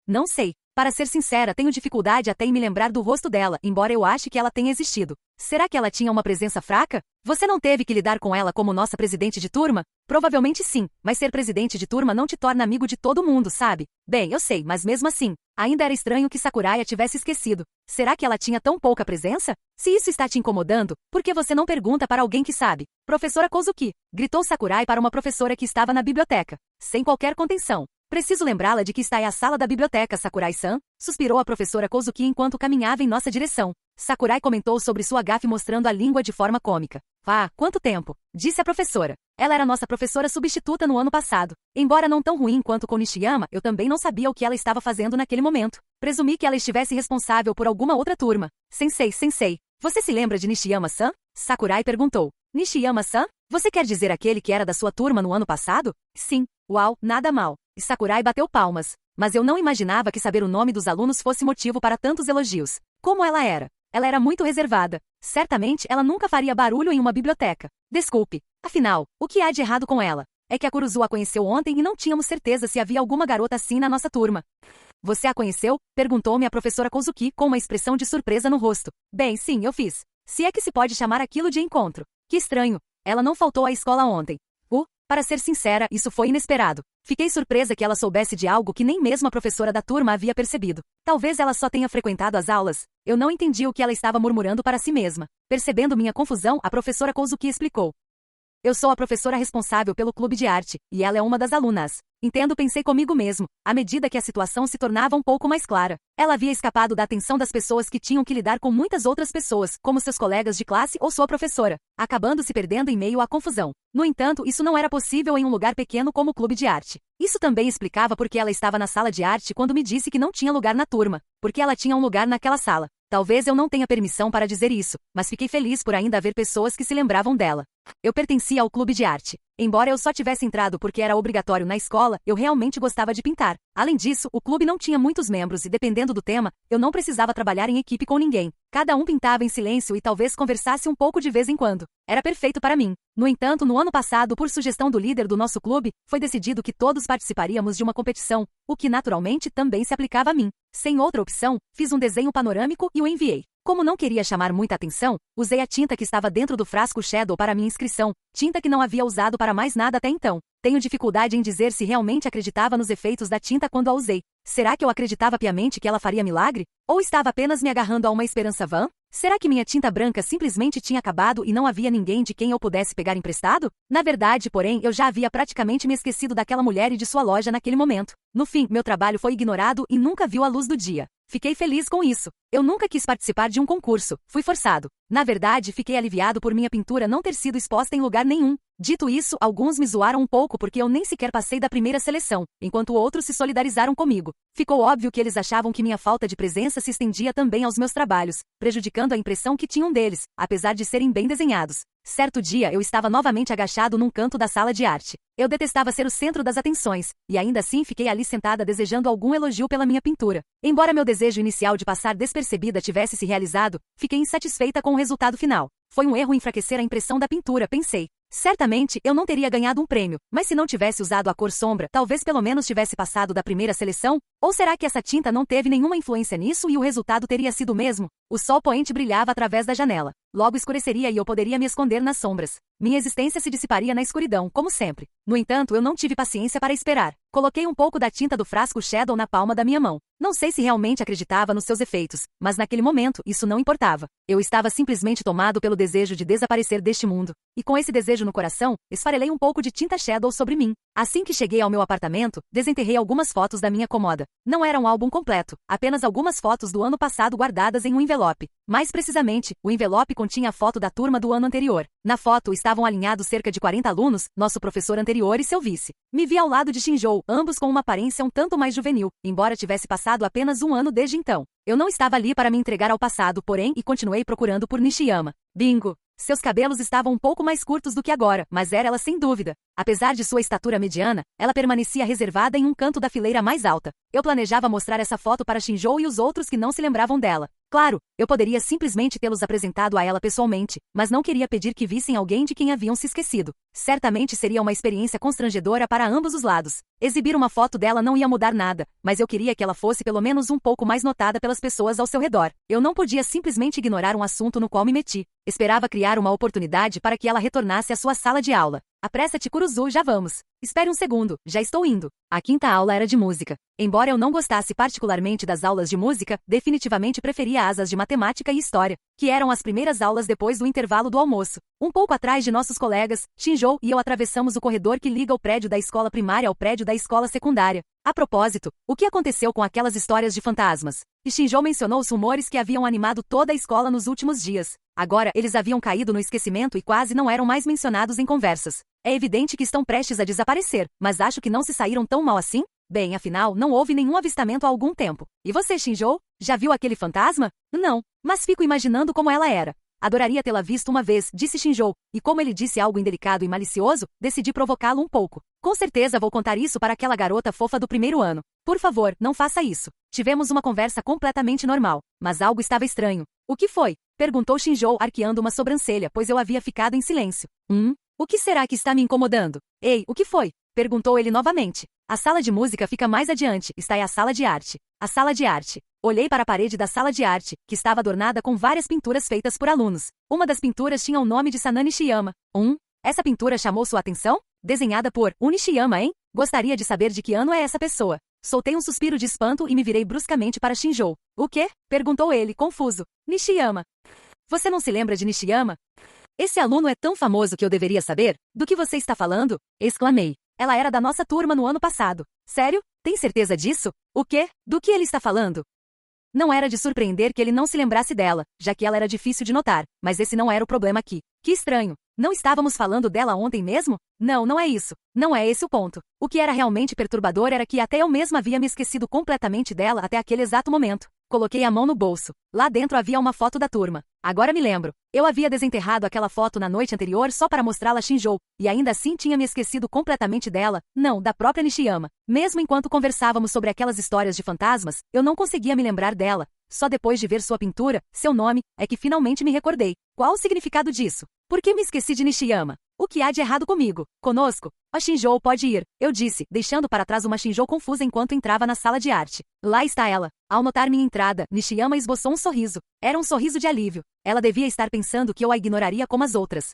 Não sei. Para ser sincera, tenho dificuldade até em me lembrar do rosto dela, embora eu ache que ela tenha existido. Será que ela tinha uma presença fraca? Você não teve que lidar com ela como nossa presidente de turma? Provavelmente sim, mas ser presidente de turma não te torna amigo de todo mundo, sabe? Bem, eu sei, mas mesmo assim, ainda era estranho que Sakurai tivesse esquecido. Será que ela tinha tão pouca presença? Se isso está te incomodando, por que você não pergunta para alguém que sabe? Professora Kozuki, gritou Sakurai para uma professora que estava na biblioteca, sem qualquer contenção. Preciso lembrá-la de que está é a sala da biblioteca, Sakurai-san, suspirou a professora Kozuki enquanto caminhava em nossa direção. Sakurai comentou sobre sua gafe mostrando a língua de forma cômica. Ah, quanto tempo, disse a professora. Ela era nossa professora substituta no ano passado. Embora não tão ruim quanto com Nishiyama, eu também não sabia o que ela estava fazendo naquele momento. Presumi que ela estivesse responsável por alguma outra turma. Sensei, você se lembra de Nishiyama-san? Sakurai perguntou. Nishiyama-san? Você quer dizer aquele que era da sua turma no ano passado? Sim. Uau, nada mal. E Sakurai bateu palmas. Mas eu não imaginava que saber o nome dos alunos fosse motivo para tantos elogios. Como ela era? Ela era muito reservada. Certamente ela nunca faria barulho em uma biblioteca. Desculpe. Afinal, o que há de errado com ela? É que a Kuruzu a conheceu ontem e não tínhamos certeza se havia alguma garota assim na nossa turma. Você a conheceu? Perguntou-me a professora Kozuki com uma expressão de surpresa no rosto. Bem, sim, eu fiz. Se é que se pode chamar aquilo de encontro. Que estranho. Ela não faltou à escola ontem. Para ser sincera, isso foi inesperado. Fiquei surpresa que ela soubesse de algo que nem mesmo a professora da turma havia percebido. Talvez ela só tenha frequentado as aulas. Eu não entendi o que ela estava murmurando para si mesma. Percebendo minha confusão, a professora Kozuki explicou. Eu sou a professora responsável pelo clube de arte, e ela é uma das alunas. Entendo, pensei comigo mesmo, à medida que a situação se tornava um pouco mais clara. Ela havia escapado da atenção das pessoas que tinham que lidar com muitas outras pessoas, como seus colegas de classe ou sua professora, acabando se perdendo em meio à confusão. No entanto, isso não era possível em um lugar pequeno como o clube de arte. Isso também explicava por que ela estava na sala de arte quando me disse que não tinha lugar na turma, porque ela tinha um lugar naquela sala. Talvez eu não tenha permissão para dizer isso, mas fiquei feliz por ainda haver pessoas que se lembravam dela. Eu pertencia ao clube de arte. Embora eu só tivesse entrado porque era obrigatório na escola, eu realmente gostava de pintar. Além disso, o clube não tinha muitos membros e, dependendo do tema, eu não precisava trabalhar em equipe com ninguém. Cada um pintava em silêncio e talvez conversasse um pouco de vez em quando. Era perfeito para mim. No entanto, no ano passado, por sugestão do líder do nosso clube, foi decidido que todos participaríamos de uma competição, o que naturalmente também se aplicava a mim. Sem outra opção, fiz um desenho panorâmico e o enviei. Como não queria chamar muita atenção, usei a tinta que estava dentro do frasco Shadow para minha inscrição, tinta que não havia usado para mais nada até então. Tenho dificuldade em dizer se realmente acreditava nos efeitos da tinta quando a usei. Será que eu acreditava piamente que ela faria milagre? Ou estava apenas me agarrando a uma esperança vã? Será que minha tinta branca simplesmente tinha acabado e não havia ninguém de quem eu pudesse pegar emprestado? Na verdade, porém, eu já havia praticamente me esquecido daquela mulher e de sua loja naquele momento. No fim, meu trabalho foi ignorado e nunca viu a luz do dia. Fiquei feliz com isso. Eu nunca quis participar de um concurso, fui forçado. Na verdade, fiquei aliviado por minha pintura não ter sido exposta em lugar nenhum. Dito isso, alguns me zoaram um pouco porque eu nem sequer passei da primeira seleção, enquanto outros se solidarizaram comigo. Ficou óbvio que eles achavam que minha falta de presença se estendia também aos meus trabalhos, prejudicando a impressão que tinham deles, apesar de serem bem desenhados. Certo dia eu estava novamente agachado num canto da sala de arte. Eu detestava ser o centro das atenções, e ainda assim fiquei ali sentada desejando algum elogio pela minha pintura. Embora meu desejo inicial de passar despercebida tivesse se realizado, fiquei insatisfeita com o resultado final. Foi um erro enfraquecer a impressão da pintura, pensei. Certamente, eu não teria ganhado um prêmio, mas se não tivesse usado a cor sombra, talvez pelo menos tivesse passado da primeira seleção? Ou será que essa tinta não teve nenhuma influência nisso e o resultado teria sido o mesmo? O sol poente brilhava através da janela. Logo escureceria e eu poderia me esconder nas sombras. Minha existência se dissiparia na escuridão, como sempre. No entanto, eu não tive paciência para esperar. Coloquei um pouco da tinta do frasco Shadow na palma da minha mão. Não sei se realmente acreditava nos seus efeitos, mas naquele momento isso não importava. Eu estava simplesmente tomado pelo desejo de desaparecer deste mundo. E com esse desejo no coração, esfarelei um pouco de tinta Shadow sobre mim. Assim que cheguei ao meu apartamento, desenterrei algumas fotos da minha comoda. Não era um álbum completo, apenas algumas fotos do ano passado guardadas em um envelope. Mais precisamente, o envelope continha a foto da turma do ano anterior. Na foto estavam alinhados cerca de 40 alunos, nosso professor anterior e seu vice. Me vi ao lado de Shinjou, ambos com uma aparência um tanto mais juvenil, embora tivesse passado apenas um ano desde então. Eu não estava ali para me entregar ao passado, porém, e continuei procurando por Nishiyama. Bingo! Seus cabelos estavam um pouco mais curtos do que agora, mas era ela sem dúvida. Apesar de sua estatura mediana, ela permanecia reservada em um canto da fileira mais alta. Eu planejava mostrar essa foto para Shinjou e os outros que não se lembravam dela. Claro, eu poderia simplesmente tê-los apresentado a ela pessoalmente, mas não queria pedir que vissem alguém de quem haviam se esquecido. Certamente seria uma experiência constrangedora para ambos os lados. Exibir uma foto dela não ia mudar nada, mas eu queria que ela fosse pelo menos um pouco mais notada pelas pessoas ao seu redor. Eu não podia simplesmente ignorar um assunto no qual me meti. Esperava criar uma oportunidade para que ela retornasse à sua sala de aula. Apressa-te, Kuruzu, já vamos. Espere um segundo, já estou indo. A quinta aula era de música. Embora eu não gostasse particularmente das aulas de música, definitivamente preferia as de matemática e história, que eram as primeiras aulas depois do intervalo do almoço. Um pouco atrás de nossos colegas, Shinjou e eu atravessamos o corredor que liga o prédio da escola primária ao prédio da escola secundária. A propósito, o que aconteceu com aquelas histórias de fantasmas? E Shinjou mencionou os rumores que haviam animado toda a escola nos últimos dias. Agora, eles haviam caído no esquecimento e quase não eram mais mencionados em conversas. É evidente que estão prestes a desaparecer, mas acho que não se saíram tão mal assim? Bem, afinal, não houve nenhum avistamento há algum tempo. E você, Shinjou? Já viu aquele fantasma? Não, mas fico imaginando como ela era. Adoraria tê-la visto uma vez, disse Shinjou, e como ele disse algo indelicado e malicioso, decidi provocá-lo um pouco. Com certeza vou contar isso para aquela garota fofa do primeiro ano. Por favor, não faça isso. Tivemos uma conversa completamente normal, mas algo estava estranho. O que foi? Perguntou Shinjou arqueando uma sobrancelha, pois eu havia ficado em silêncio. O que será que está me incomodando? Ei, o que foi? Perguntou ele novamente. A sala de música fica mais adiante, está aí a sala de arte. A sala de arte. Olhei para a parede da sala de arte, que estava adornada com várias pinturas feitas por alunos. Uma das pinturas tinha o nome de Sanani Nishiyama. Essa pintura chamou sua atenção? Desenhada por Nishiyama, hein? Gostaria de saber de que ano é essa pessoa. Soltei um suspiro de espanto e me virei bruscamente para Shinjou. O quê? Perguntou ele, confuso. Nishiyama. Você não se lembra de Nishiyama? Esse aluno é tão famoso que eu deveria saber? Do que você está falando? Exclamei. Ela era da nossa turma no ano passado. Sério? Tem certeza disso? O quê? Do que ele está falando? Não era de surpreender que ele não se lembrasse dela, já que ela era difícil de notar, mas esse não era o problema aqui. Que estranho. Não estávamos falando dela ontem mesmo? Não, não é isso. Não é esse o ponto. O que era realmente perturbador era que até eu mesma havia me esquecido completamente dela até aquele exato momento. Coloquei a mão no bolso. Lá dentro havia uma foto da turma. Agora me lembro. Eu havia desenterrado aquela foto na noite anterior só para mostrá-la a Shinjou, e ainda assim tinha me esquecido completamente dela, não, da própria Nishiyama. Mesmo enquanto conversávamos sobre aquelas histórias de fantasmas, eu não conseguia me lembrar dela. Só depois de ver sua pintura, seu nome, é que finalmente me recordei. Qual o significado disso? Por que me esqueci de Nishiyama? O que há de errado comigo? Conosco? A Shinjou pode ir, eu disse, deixando para trás uma Shinjou confusa enquanto entrava na sala de arte. Lá está ela. Ao notar minha entrada, Nishiyama esboçou um sorriso. Era um sorriso de alívio. Ela devia estar pensando que eu a ignoraria como as outras.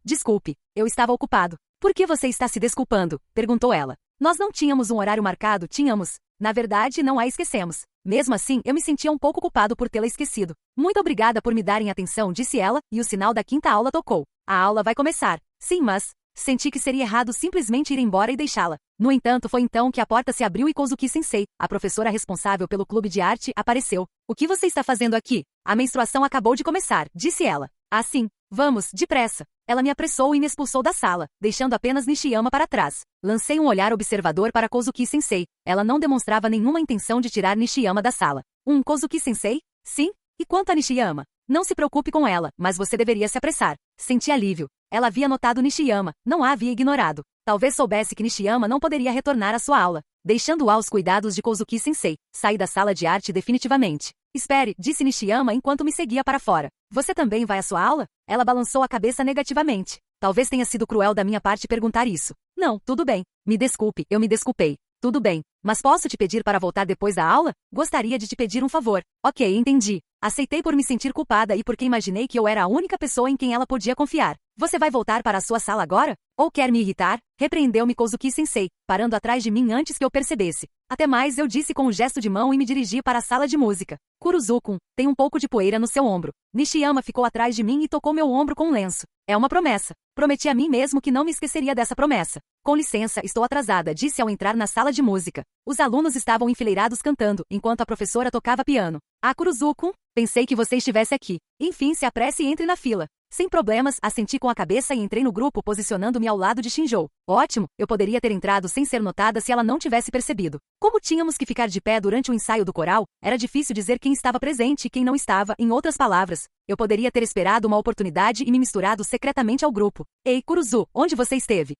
Desculpe. Eu estava ocupado. Por que você está se desculpando? Perguntou ela. Nós não tínhamos um horário marcado, tínhamos. Na verdade, não a esquecemos. Mesmo assim, eu me sentia um pouco culpado por tê-la esquecido. Muito obrigada por me darem atenção, disse ela, e o sinal da quinta aula tocou. A aula vai começar. Sim, mas... Senti que seria errado simplesmente ir embora e deixá-la. No entanto, foi então que a porta se abriu e Kozuki-sensei, a professora responsável pelo clube de arte, apareceu. O que você está fazendo aqui? A menstruação acabou de começar, disse ela. Ah, sim. Vamos, depressa. Ela me apressou e me expulsou da sala, deixando apenas Nishiyama para trás. Lancei um olhar observador para Kozuki-sensei. Ela não demonstrava nenhuma intenção de tirar Nishiyama da sala. Kozuki-sensei? Sim? E quanto a Nishiyama? Não se preocupe com ela, mas você deveria se apressar. Senti alívio. Ela havia notado Nishiyama, não a havia ignorado. Talvez soubesse que Nishiyama não poderia retornar à sua aula. Deixando-o aos cuidados de Kozuki-sensei, saí da sala de arte definitivamente. Espere, disse Nishiyama enquanto me seguia para fora. Você também vai à sua aula? Ela balançou a cabeça negativamente. Talvez tenha sido cruel da minha parte perguntar isso. Não, tudo bem. Me desculpe, eu me desculpei. Tudo bem, mas posso te pedir para voltar depois da aula? Gostaria de te pedir um favor. Ok, entendi. Aceitei por me sentir culpada e porque imaginei que eu era a única pessoa em quem ela podia confiar. Você vai voltar para a sua sala agora? Ou quer me irritar? Repreendeu-me Kozuki-sensei, parando atrás de mim antes que eu percebesse. Até mais, eu disse com um gesto de mão e me dirigi para a sala de música. Kuruzu-kun, tem um pouco de poeira no seu ombro. Nishiyama ficou atrás de mim e tocou meu ombro com um lenço. É uma promessa. Prometi a mim mesmo que não me esqueceria dessa promessa. Com licença, estou atrasada, disse ao entrar na sala de música. Os alunos estavam enfileirados cantando, enquanto a professora tocava piano. Ah, Kuruzu-kun, Pensei que você estivesse aqui. Enfim, se apresse e entre na fila. Sem problemas, assenti com a cabeça e entrei no grupo posicionando-me ao lado de Shinjou. Ótimo, eu poderia ter entrado sem ser notada se ela não tivesse percebido. Como tínhamos que ficar de pé durante o ensaio do coral, era difícil dizer quem estava presente e quem não estava, em outras palavras. Eu poderia ter esperado uma oportunidade e me misturado secretamente ao grupo. Ei, Kuruzu, onde você esteve?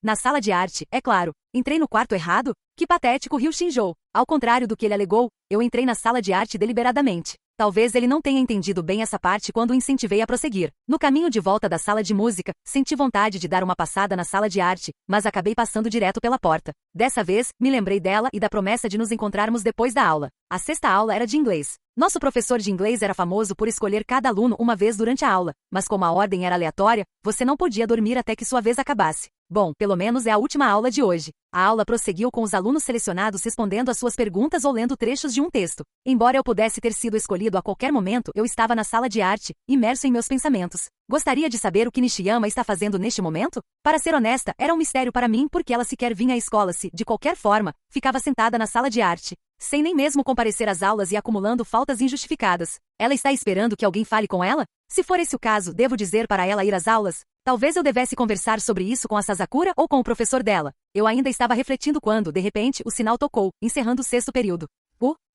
Na sala de arte, é claro. Entrei no quarto errado? Que patético, riu Shinjou. Ao contrário do que ele alegou, eu entrei na sala de arte deliberadamente. Talvez ele não tenha entendido bem essa parte quando o incentivei a prosseguir. No caminho de volta da sala de música, senti vontade de dar uma passada na sala de arte, mas acabei passando direto pela porta. Dessa vez, me lembrei dela e da promessa de nos encontrarmos depois da aula. A sexta aula era de inglês. Nosso professor de inglês era famoso por escolher cada aluno uma vez durante a aula, mas como a ordem era aleatória, você não podia dormir até que sua vez acabasse. Bom, pelo menos é a última aula de hoje. A aula prosseguiu com os alunos selecionados respondendo às suas perguntas ou lendo trechos de um texto. Embora eu pudesse ter sido escolhido a qualquer momento, eu estava na sala de arte, imerso em meus pensamentos. Gostaria de saber o que Nishiyama está fazendo neste momento? Para ser honesta, era um mistério para mim porque ela sequer vinha à escola se, de qualquer forma, ficava sentada na sala de arte, sem nem mesmo comparecer às aulas e acumulando faltas injustificadas. Ela está esperando que alguém fale com ela? Se for esse o caso, devo dizer para ela ir às aulas? Talvez eu devesse conversar sobre isso com a Sasakura ou com o professor dela. Eu ainda estava refletindo quando, de repente, o sinal tocou, encerrando o sexto período.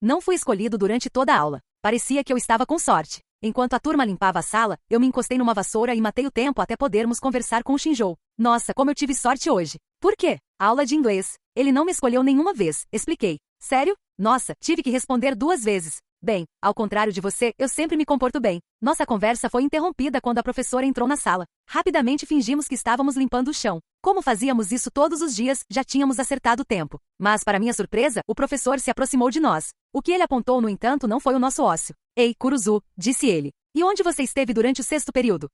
Não fui escolhido durante toda a aula. Parecia que eu estava com sorte. Enquanto a turma limpava a sala, eu me encostei numa vassoura e matei o tempo até podermos conversar com o Shinjou. Nossa, como eu tive sorte hoje. Por quê? Aula de inglês. Ele não me escolheu nenhuma vez, expliquei. Sério? Nossa, tive que responder 2 vezes. Bem, ao contrário de você, eu sempre me comporto bem. Nossa conversa foi interrompida quando a professora entrou na sala. Rapidamente fingimos que estávamos limpando o chão. Como fazíamos isso todos os dias, já tínhamos acertado o tempo. Mas, para minha surpresa, o professor se aproximou de nós. O que ele apontou, no entanto, não foi o nosso ócio. Ei, Kuruzu, disse ele. E onde você esteve durante o sexto período?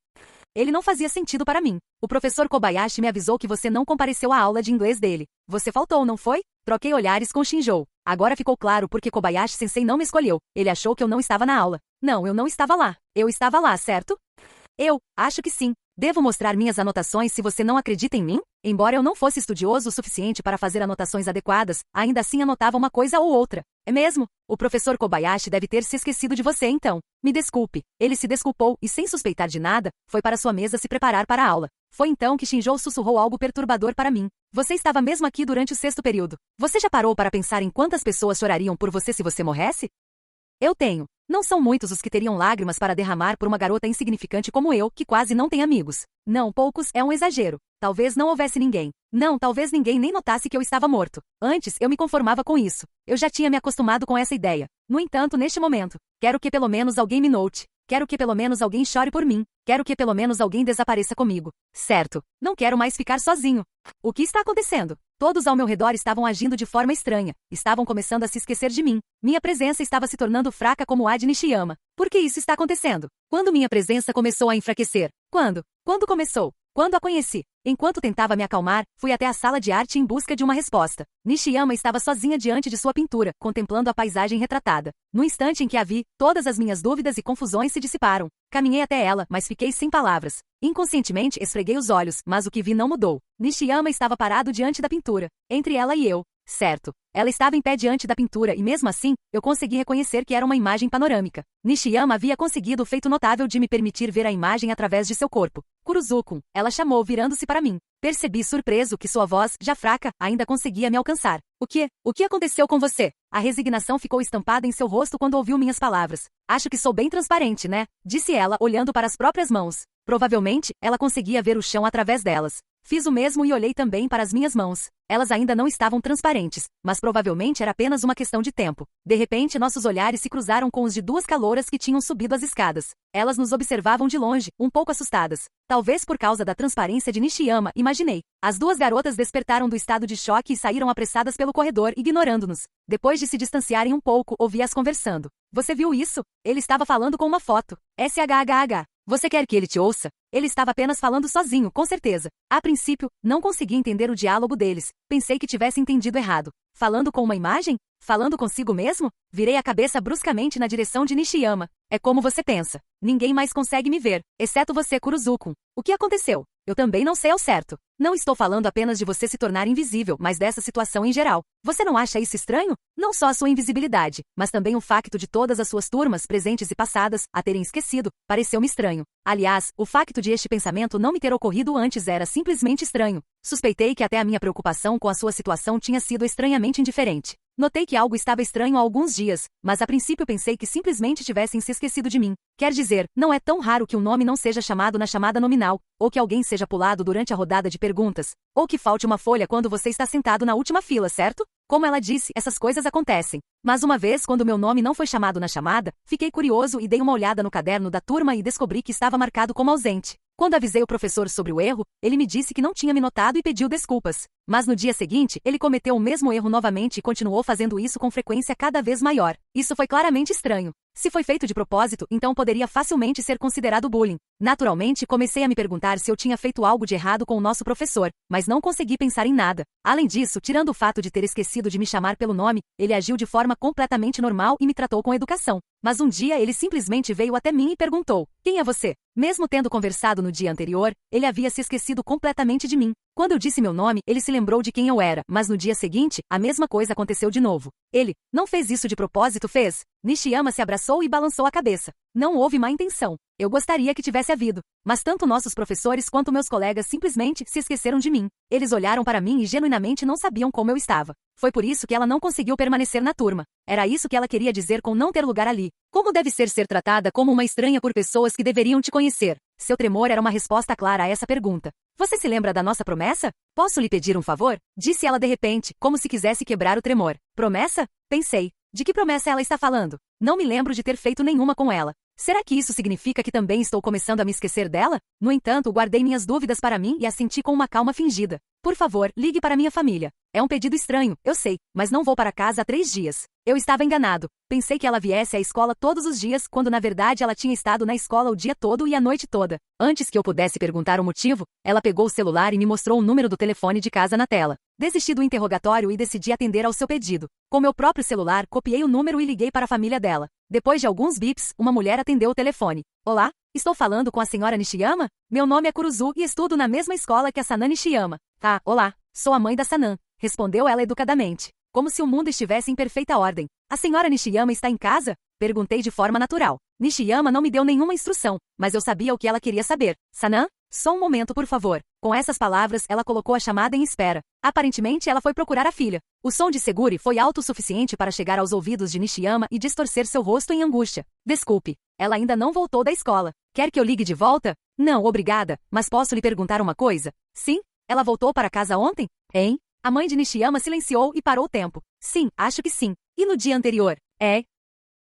Ele não fazia sentido para mim. O professor Kobayashi me avisou que você não compareceu à aula de inglês dele. Você faltou, não foi? Troquei olhares com Shinjou. Agora ficou claro porque Kobayashi-sensei não me escolheu. Ele achou que eu não estava na aula. Não, eu não estava lá. Eu estava lá, certo? Eu acho que sim. Devo mostrar minhas anotações se você não acredita em mim? Embora eu não fosse estudioso o suficiente para fazer anotações adequadas, ainda assim anotava uma coisa ou outra. É mesmo? O professor Kobayashi deve ter se esquecido de você então. Me desculpe. Ele se desculpou e, sem suspeitar de nada, foi para sua mesa se preparar para a aula. Foi então que Shinjou sussurrou algo perturbador para mim. Você estava mesmo aqui durante o sexto período. Você já parou para pensar em quantas pessoas chorariam por você se você morresse? Eu tenho. Não são muitos os que teriam lágrimas para derramar por uma garota insignificante como eu, que quase não tem amigos. Não, poucos é um exagero. Talvez não houvesse ninguém. Não, talvez ninguém nem notasse que eu estava morto. Antes, eu me conformava com isso. Eu já tinha me acostumado com essa ideia. No entanto, neste momento, quero que pelo menos alguém me note. Quero que pelo menos alguém chore por mim. Quero que pelo menos alguém desapareça comigo. Certo. Não quero mais ficar sozinho. O que está acontecendo? Todos ao meu redor estavam agindo de forma estranha. Estavam começando a se esquecer de mim. Minha presença estava se tornando fraca como a de Nishiyama. Por que isso está acontecendo? Quando minha presença começou a enfraquecer? Quando? Quando começou? Quando a conheci? Enquanto tentava me acalmar, fui até a sala de arte em busca de uma resposta. Nishiyama estava sozinha diante de sua pintura, contemplando a paisagem retratada. No instante em que a vi, todas as minhas dúvidas e confusões se dissiparam. Caminhei até ela, mas fiquei sem palavras. Inconscientemente esfreguei os olhos, mas o que vi não mudou. Nishiyama estava parado diante da pintura, entre ela e eu. Certo. Ela estava em pé diante da pintura e mesmo assim, eu consegui reconhecer que era uma imagem panorâmica. Nishiyama havia conseguido o feito notável de me permitir ver a imagem através de seu corpo. Kuruzu-kun, ela chamou virando-se para mim. Percebi surpreso que sua voz, já fraca, ainda conseguia me alcançar. O que aconteceu com você? A resignação ficou estampada em seu rosto quando ouviu minhas palavras. Acho que sou bem transparente, né? Disse ela, olhando para as próprias mãos. Provavelmente, ela conseguia ver o chão através delas. Fiz o mesmo e olhei também para as minhas mãos. Elas ainda não estavam transparentes, mas provavelmente era apenas uma questão de tempo. De repente, nossos olhares se cruzaram com os de 2 calouras que tinham subido as escadas. Elas nos observavam de longe, um pouco assustadas. Talvez por causa da transparência de Nishiyama, imaginei. As 2 garotas despertaram do estado de choque e saíram apressadas pelo corredor, ignorando-nos. Depois de se distanciarem um pouco, ouvi-as conversando. Você viu isso? Ele estava falando com uma foto. SHHH. Você quer que ele te ouça? Ele estava apenas falando sozinho, com certeza. A princípio, não consegui entender o diálogo deles. Pensei que tivesse entendido errado. Falando com uma imagem? Falando consigo mesmo? Virei a cabeça bruscamente na direção de Nishiyama. É como você pensa. Ninguém mais consegue me ver, exceto você, Kuruzu-kun. O que aconteceu? Eu também não sei ao certo. Não estou falando apenas de você se tornar invisível, mas dessa situação em geral. Você não acha isso estranho? Não só a sua invisibilidade, mas também o facto de todas as suas turmas, presentes e passadas, a terem esquecido, pareceu-me estranho. Aliás, o facto de este pensamento não me ter ocorrido antes era simplesmente estranho. Suspeitei que até a minha preocupação com a sua situação tinha sido estranhamente indiferente. Notei que algo estava estranho há alguns dias, mas a princípio pensei que simplesmente tivessem se esquecido de mim. Quer dizer, não é tão raro que um nome não seja chamado na chamada nominal, ou que alguém seja pulado durante a rodada de perguntas, ou que falte uma folha quando você está sentado na última fila, certo? Como ela disse, essas coisas acontecem. Mas uma vez, quando meu nome não foi chamado na chamada, fiquei curioso e dei uma olhada no caderno da turma e descobri que estava marcado como ausente. Quando avisei o professor sobre o erro, ele me disse que não tinha me notado e pediu desculpas. Mas no dia seguinte, ele cometeu o mesmo erro novamente e continuou fazendo isso com frequência cada vez maior. Isso foi claramente estranho. Se foi feito de propósito, então poderia facilmente ser considerado bullying. Naturalmente, comecei a me perguntar se eu tinha feito algo de errado com o nosso professor, mas não consegui pensar em nada. Além disso, tirando o fato de ter esquecido de me chamar pelo nome, ele agiu de forma completamente normal e me tratou com educação. Mas um dia ele simplesmente veio até mim e perguntou: "Quem é você?" Mesmo tendo conversado no dia anterior, ele havia se esquecido completamente de mim. Quando eu disse meu nome, ele se lembrou de quem eu era, mas no dia seguinte, a mesma coisa aconteceu de novo. Ele não fez isso de propósito, fez? Nishiyama se abraçou e balançou a cabeça. Não houve má intenção. Eu gostaria que tivesse havido. Mas tanto nossos professores quanto meus colegas simplesmente se esqueceram de mim. Eles olharam para mim e genuinamente não sabiam como eu estava. Foi por isso que ela não conseguiu permanecer na turma. Era isso que ela queria dizer com não ter lugar ali. Como deve ser tratada como uma estranha por pessoas que deveriam te conhecer? Seu tremor era uma resposta clara a essa pergunta. Você se lembra da nossa promessa? Posso lhe pedir um favor? Disse ela de repente, como se quisesse quebrar o tremor. Promessa? Pensei. De que promessa ela está falando? Não me lembro de ter feito nenhuma com ela. Será que isso significa que também estou começando a me esquecer dela? No entanto, guardei minhas dúvidas para mim e assenti com uma calma fingida. Por favor, ligue para minha família. É um pedido estranho, eu sei, mas não vou para casa há 3 dias. Eu estava enganado. Pensei que ela viesse à escola todos os dias, quando na verdade ela tinha estado na escola o dia todo e a noite toda. Antes que eu pudesse perguntar o motivo, ela pegou o celular e me mostrou o número do telefone de casa na tela. Desisti do interrogatório e decidi atender ao seu pedido. Com meu próprio celular, copiei o número e liguei para a família dela. Depois de alguns bips, uma mulher atendeu o telefone. Olá, estou falando com a senhora Nishiyama? Meu nome é Kuruzu e estudo na mesma escola que a Sanan Nishiyama. Ah, olá, sou a mãe da Sanan, respondeu ela educadamente, como se o mundo estivesse em perfeita ordem. A senhora Nishiyama está em casa? Perguntei de forma natural. Nishiyama não me deu nenhuma instrução, mas eu sabia o que ela queria saber. Sanan? Só um momento, por favor. Com essas palavras, ela colocou a chamada em espera. Aparentemente, ela foi procurar a filha. O som de Seguri foi alto o suficiente para chegar aos ouvidos de Nishiyama e distorcer seu rosto em angústia. Desculpe, ela ainda não voltou da escola. Quer que eu ligue de volta? Não, obrigada, mas posso lhe perguntar uma coisa? Sim? Ela voltou para casa ontem? Hein? A mãe de Nishiyama silenciou e parou o tempo. Sim, acho que sim. E no dia anterior? É.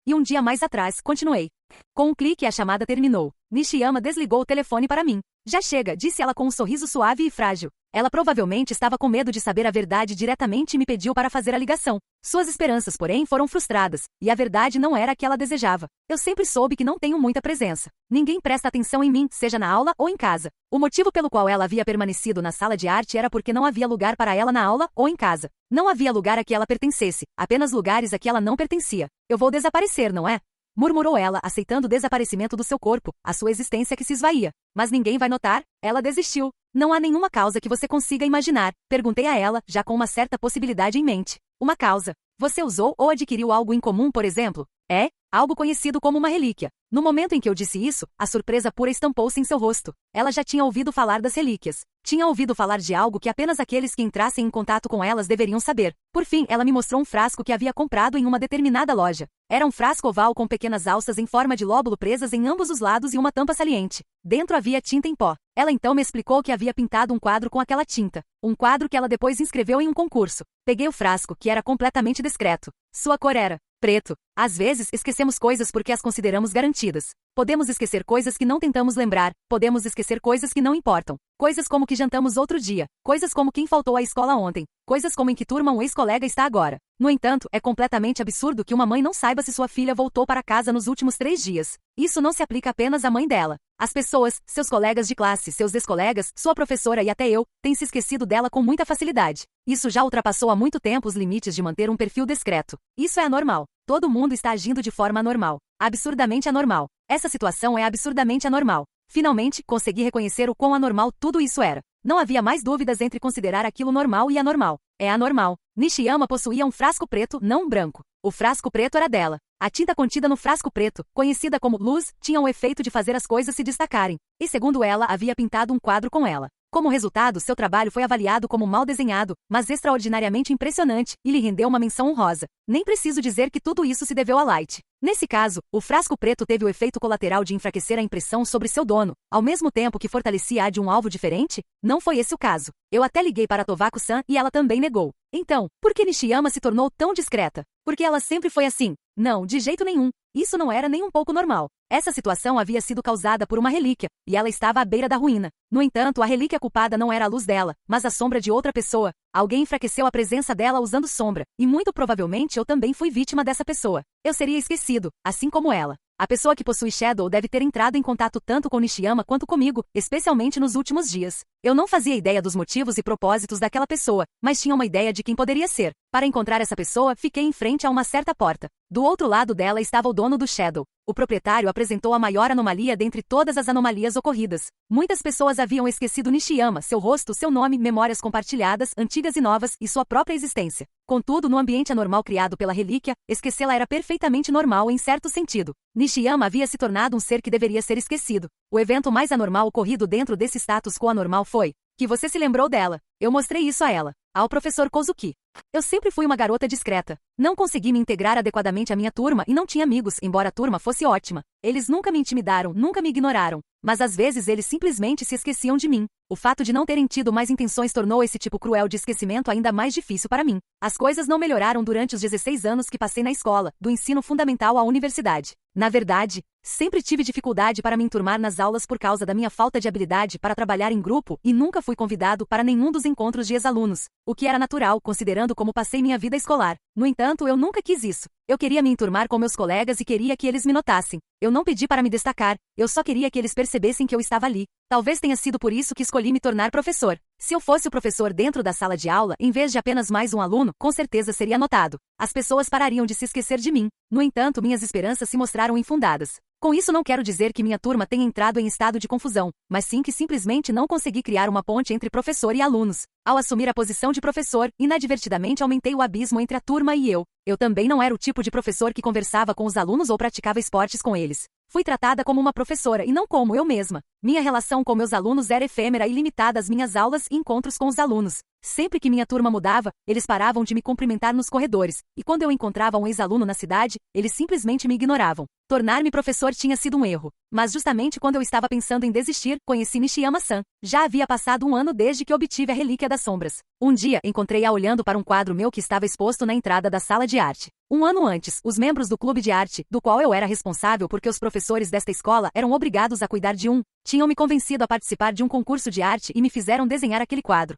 E um dia mais atrás, continuei. Com um clique, a chamada terminou. Nishiyama desligou o telefone para mim. Já chega, disse ela com um sorriso suave e frágil. Ela provavelmente estava com medo de saber a verdade diretamente e me pediu para fazer a ligação. Suas esperanças, porém, foram frustradas, e a verdade não era a que ela desejava. Eu sempre soube que não tenho muita presença. Ninguém presta atenção em mim, seja na aula ou em casa. O motivo pelo qual ela havia permanecido na sala de arte era porque não havia lugar para ela na aula ou em casa. Não havia lugar a que ela pertencesse, apenas lugares a que ela não pertencia. Eu vou desaparecer, não é? Murmurou ela, aceitando o desaparecimento do seu corpo, a sua existência que se esvaía. Mas ninguém vai notar? Ela desistiu. Não há nenhuma causa que você consiga imaginar. Perguntei a ela, já com uma certa possibilidade em mente. Uma causa. Você usou ou adquiriu algo em comum, por exemplo? É? Algo conhecido como uma relíquia. No momento em que eu disse isso, a surpresa pura estampou-se em seu rosto. Ela já tinha ouvido falar das relíquias. Tinha ouvido falar de algo que apenas aqueles que entrassem em contato com elas deveriam saber. Por fim, ela me mostrou um frasco que havia comprado em uma determinada loja. Era um frasco oval com pequenas alças em forma de lóbulo presas em ambos os lados e uma tampa saliente. Dentro havia tinta em pó. Ela então me explicou que havia pintado um quadro com aquela tinta. Um quadro que ela depois inscreveu em um concurso. Peguei o frasco, que era completamente discreto. Sua cor era preto. Às vezes, esquecemos coisas porque as consideramos garantidas. Podemos esquecer coisas que não tentamos lembrar. Podemos esquecer coisas que não importam. Coisas como que jantamos outro dia. Coisas como quem faltou à escola ontem. Coisas como em que turma um ex-colega está agora. No entanto, é completamente absurdo que uma mãe não saiba se sua filha voltou para casa nos últimos 3 dias. Isso não se aplica apenas à mãe dela. As pessoas, seus colegas de classe, seus ex-colegas, sua professora e até eu, têm se esquecido dela com muita facilidade. Isso já ultrapassou há muito tempo os limites de manter um perfil discreto. Isso é anormal. Todo mundo está agindo de forma anormal. Absurdamente anormal. Essa situação é absurdamente anormal. Finalmente, consegui reconhecer o quão anormal tudo isso era. Não havia mais dúvidas entre considerar aquilo normal e anormal. É anormal. Nishiyama possuía um frasco preto, não um branco. O frasco preto era dela. A tinta contida no frasco preto, conhecida como luz, tinha o efeito de fazer as coisas se destacarem. E segundo ela, havia pintado um quadro com ela. Como resultado, seu trabalho foi avaliado como mal desenhado, mas extraordinariamente impressionante, e lhe rendeu uma menção honrosa. Nem preciso dizer que tudo isso se deveu a Light. Nesse caso, o frasco preto teve o efeito colateral de enfraquecer a impressão sobre seu dono, ao mesmo tempo que fortalecia a de um alvo diferente? Não foi esse o caso. Eu até liguei para Tovako-san e ela também negou. Então, por que Nishiyama se tornou tão discreta? Porque ela sempre foi assim. Não, de jeito nenhum. Isso não era nem um pouco normal. Essa situação havia sido causada por uma relíquia, e ela estava à beira da ruína. No entanto, a relíquia culpada não era a luz dela, mas a sombra de outra pessoa. Alguém enfraqueceu a presença dela usando sombra, e muito provavelmente eu também fui vítima dessa pessoa. Eu seria esquecido, assim como ela. A pessoa que possui Shadow deve ter entrado em contato tanto com Nishiyama quanto comigo, especialmente nos últimos dias. Eu não fazia ideia dos motivos e propósitos daquela pessoa, mas tinha uma ideia de quem poderia ser. Para encontrar essa pessoa, fiquei em frente a uma certa porta. Do outro lado dela estava o dono do Shadow. O proprietário apresentou a maior anomalia dentre todas as anomalias ocorridas. Muitas pessoas haviam esquecido Nishiyama, seu rosto, seu nome, memórias compartilhadas, antigas e novas, e sua própria existência. Contudo, no ambiente anormal criado pela relíquia, esquecê-la era perfeitamente normal em certo sentido. Nishiyama havia se tornado um ser que deveria ser esquecido. O evento mais anormal ocorrido dentro desse status quo anormal foi que você se lembrou dela. Eu mostrei isso a ela, ao professor Kozuki. Eu sempre fui uma garota discreta. Não consegui me integrar adequadamente à minha turma e não tinha amigos, embora a turma fosse ótima. Eles nunca me intimidaram, nunca me ignoraram. Mas às vezes eles simplesmente se esqueciam de mim. O fato de não terem tido mais intenções tornou esse tipo cruel de esquecimento ainda mais difícil para mim. As coisas não melhoraram durante os 16 anos que passei na escola, do ensino fundamental à universidade. Na verdade, sempre tive dificuldade para me enturmar nas aulas por causa da minha falta de habilidade para trabalhar em grupo e nunca fui convidado para nenhum dos encontros de ex-alunos, o que era natural considerando como passei minha vida escolar. No entanto, eu nunca quis isso. Eu queria me enturmar com meus colegas e queria que eles me notassem. Eu não pedi para me destacar, eu só queria que eles percebessem que eu estava ali. Talvez tenha sido por isso que escolhi me tornar professor. Se eu fosse o professor dentro da sala de aula, em vez de apenas mais um aluno, com certeza seria notado. As pessoas parariam de se esquecer de mim. No entanto, minhas esperanças se mostraram infundadas. Com isso não quero dizer que minha turma tenha entrado em estado de confusão, mas sim que simplesmente não consegui criar uma ponte entre professor e alunos. Ao assumir a posição de professor, inadvertidamente aumentei o abismo entre a turma e eu. Eu também não era o tipo de professor que conversava com os alunos ou praticava esportes com eles. Fui tratada como uma professora e não como eu mesma. Minha relação com meus alunos era efêmera e limitada às minhas aulas e encontros com os alunos. Sempre que minha turma mudava, eles paravam de me cumprimentar nos corredores, e quando eu encontrava um ex-aluno na cidade, eles simplesmente me ignoravam. Tornar-me professor tinha sido um erro. Mas justamente quando eu estava pensando em desistir, conheci Nishiyama-san. Já havia passado um ano desde que obtive a Relíquia das Sombras. Um dia, encontrei-a olhando para um quadro meu que estava exposto na entrada da sala de arte. Um ano antes, os membros do clube de arte, do qual eu era responsável porque os professores desta escola eram obrigados a cuidar de tinham me convencido a participar de um concurso de arte e me fizeram desenhar aquele quadro.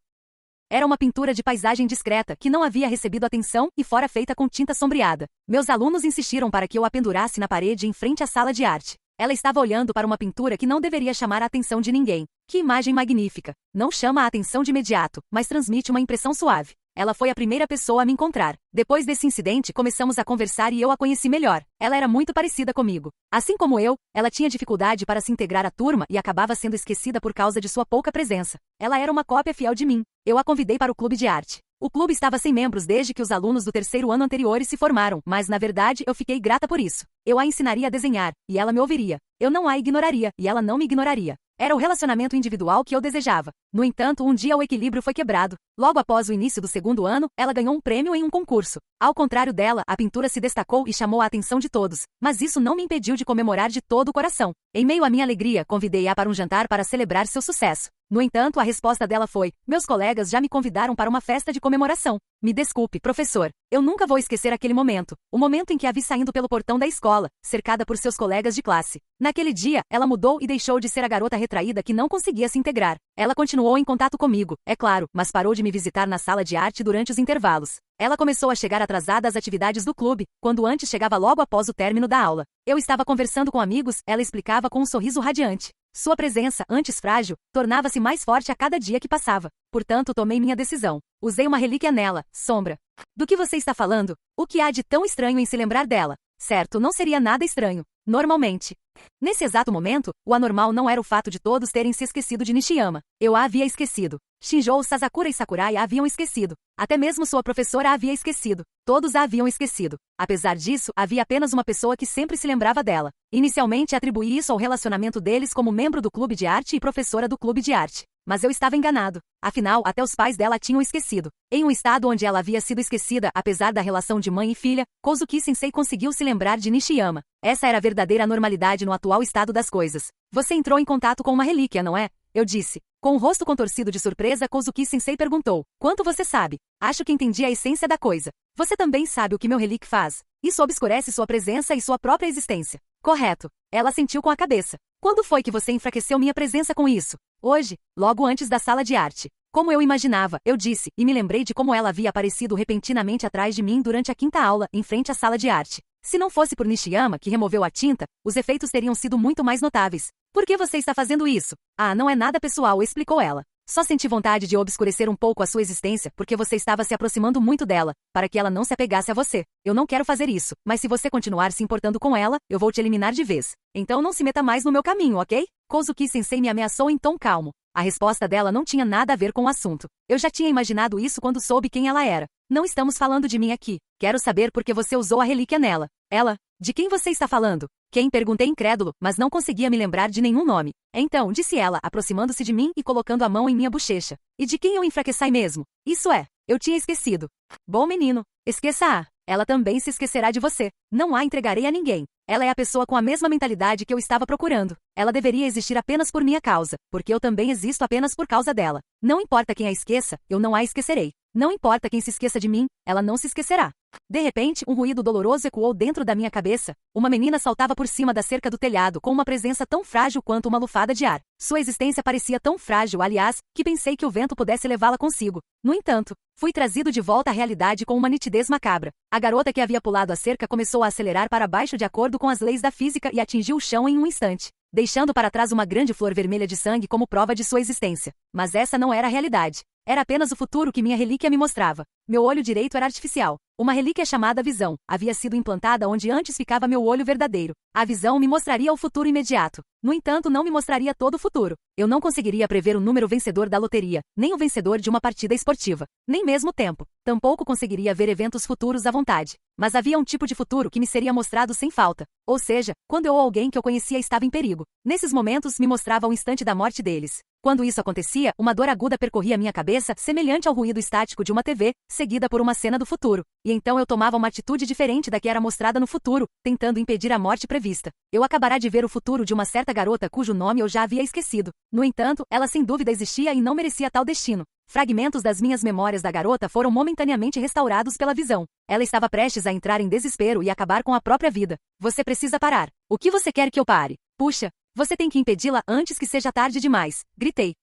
Era uma pintura de paisagem discreta, que não havia recebido atenção e fora feita com tinta sombreada. Meus alunos insistiram para que eu a pendurasse na parede em frente à sala de arte. Ela estava olhando para uma pintura que não deveria chamar a atenção de ninguém. Que imagem magnífica! Não chama a atenção de imediato, mas transmite uma impressão suave. Ela foi a primeira pessoa a me encontrar. Depois desse incidente, começamos a conversar e eu a conheci melhor. Ela era muito parecida comigo. Assim como eu, ela tinha dificuldade para se integrar à turma e acabava sendo esquecida por causa de sua pouca presença. Ela era uma cópia fiel de mim. Eu a convidei para o clube de arte. O clube estava sem membros desde que os alunos do terceiro ano anteriores se formaram, mas na verdade eu fiquei grata por isso. Eu a ensinaria a desenhar, e ela me ouviria. Eu não a ignoraria, e ela não me ignoraria. Era o relacionamento individual que eu desejava. No entanto, um dia o equilíbrio foi quebrado. Logo após o início do segundo ano, ela ganhou um prêmio em um concurso. Ao contrário dela, a pintura se destacou e chamou a atenção de todos. Mas isso não me impediu de comemorar de todo o coração. Em meio à minha alegria, convidei-a para um jantar para celebrar seu sucesso. No entanto, a resposta dela foi: meus colegas já me convidaram para uma festa de comemoração. Me desculpe, professor. Eu nunca vou esquecer aquele momento. O momento em que a vi saindo pelo portão da escola, cercada por seus colegas de classe. Naquele dia, ela mudou e deixou de ser a garota retraída que não conseguia se integrar. Ela continuou em contato comigo, é claro, mas parou de me visitar na sala de arte durante os intervalos. Ela começou a chegar atrasada às atividades do clube, quando antes chegava logo após o término da aula. Eu estava conversando com amigos, ela explicava com um sorriso radiante. Sua presença, antes frágil, tornava-se mais forte a cada dia que passava. Portanto, tomei minha decisão. Usei uma relíquia nela, sombra. Do que você está falando? O que há de tão estranho em se lembrar dela? Certo, não seria nada estranho. Normalmente. Nesse exato momento, o anormal não era o fato de todos terem se esquecido de Nishiyama. Eu a havia esquecido. Shinjou, Sasakura e Sakurai a haviam esquecido. Até mesmo sua professora a havia esquecido. Todos a haviam esquecido. Apesar disso, havia apenas uma pessoa que sempre se lembrava dela. Inicialmente atribuí isso ao relacionamento deles como membro do clube de arte e professora do clube de arte. Mas eu estava enganado. Afinal, até os pais dela a tinham esquecido. Em um estado onde ela havia sido esquecida, apesar da relação de mãe e filha, Kozuki-sensei conseguiu se lembrar de Nishiyama. Essa era a verdadeira normalidade no atual estado das coisas. Você entrou em contato com uma relíquia, não é? Eu disse. Com o rosto contorcido de surpresa, Kozuki-sensei perguntou. Quanto você sabe? Acho que entendi a essência da coisa. Você também sabe o que meu relíquio faz. Isso obscurece sua presença e sua própria existência. Correto. Ela assentiu com a cabeça. Quando foi que você enfraqueceu minha presença com isso? Hoje, logo antes da sala de arte. Como eu imaginava, eu disse, e me lembrei de como ela havia aparecido repentinamente atrás de mim durante a quinta aula, em frente à sala de arte. Se não fosse por Nishiyama, que removeu a tinta, os efeitos teriam sido muito mais notáveis. Por que você está fazendo isso? Ah, não é nada pessoal, explicou ela. Só senti vontade de obscurecer um pouco a sua existência porque você estava se aproximando muito dela, para que ela não se apegasse a você. Eu não quero fazer isso, mas se você continuar se importando com ela, eu vou te eliminar de vez. Então não se meta mais no meu caminho, ok? Kozuki-sensei me ameaçou em tom calmo. A resposta dela não tinha nada a ver com o assunto. Eu já tinha imaginado isso quando soube quem ela era. Não estamos falando de mim aqui. Quero saber por que você usou a relíquia nela. Ela? De quem você está falando? Quem? Perguntei incrédulo, mas não conseguia me lembrar de nenhum nome. Então, disse ela, aproximando-se de mim e colocando a mão em minha bochecha. E de quem eu enfraqueci mesmo? Isso é, eu tinha esquecido. Bom menino, esqueça-a. Ela também se esquecerá de você. Não a entregarei a ninguém. Ela é a pessoa com a mesma mentalidade que eu estava procurando. Ela deveria existir apenas por minha causa, porque eu também existo apenas por causa dela. Não importa quem a esqueça, eu não a esquecerei. Não importa quem se esqueça de mim, ela não se esquecerá. De repente, um ruído doloroso ecoou dentro da minha cabeça. Uma menina saltava por cima da cerca do telhado com uma presença tão frágil quanto uma lufada de ar. Sua existência parecia tão frágil, aliás, que pensei que o vento pudesse levá-la consigo. No entanto, fui trazido de volta à realidade com uma nitidez macabra. A garota que havia pulado a cerca começou a acelerar para baixo de acordo com as leis da física e atingiu o chão em um instante, deixando para trás uma grande flor vermelha de sangue como prova de sua existência. Mas essa não era a realidade. Era apenas o futuro que minha relíquia me mostrava. Meu olho direito era artificial. Uma relíquia chamada visão havia sido implantada onde antes ficava meu olho verdadeiro. A visão me mostraria o futuro imediato. No entanto, não me mostraria todo o futuro. Eu não conseguiria prever o número vencedor da loteria, nem o vencedor de uma partida esportiva, nem mesmo o tempo. Tampouco conseguiria ver eventos futuros à vontade. Mas havia um tipo de futuro que me seria mostrado sem falta. Ou seja, quando eu ou alguém que eu conhecia estava em perigo. Nesses momentos, me mostrava o instante da morte deles. Quando isso acontecia, uma dor aguda percorria minha cabeça, semelhante ao ruído estático de uma TV, seguida por uma cena do futuro. E então eu tomava uma atitude diferente da que era mostrada no futuro, tentando impedir a morte prevista. Eu acabará de ver o futuro de uma certa garota cujo nome eu já havia esquecido. No entanto, ela sem dúvida existia e não merecia tal destino. Fragmentos das minhas memórias da garota foram momentaneamente restaurados pela visão. Ela estava prestes a entrar em desespero e acabar com a própria vida. Você precisa parar. O que você quer que eu pare? Puxa, você tem que impedi-la antes que seja tarde demais. Gritei.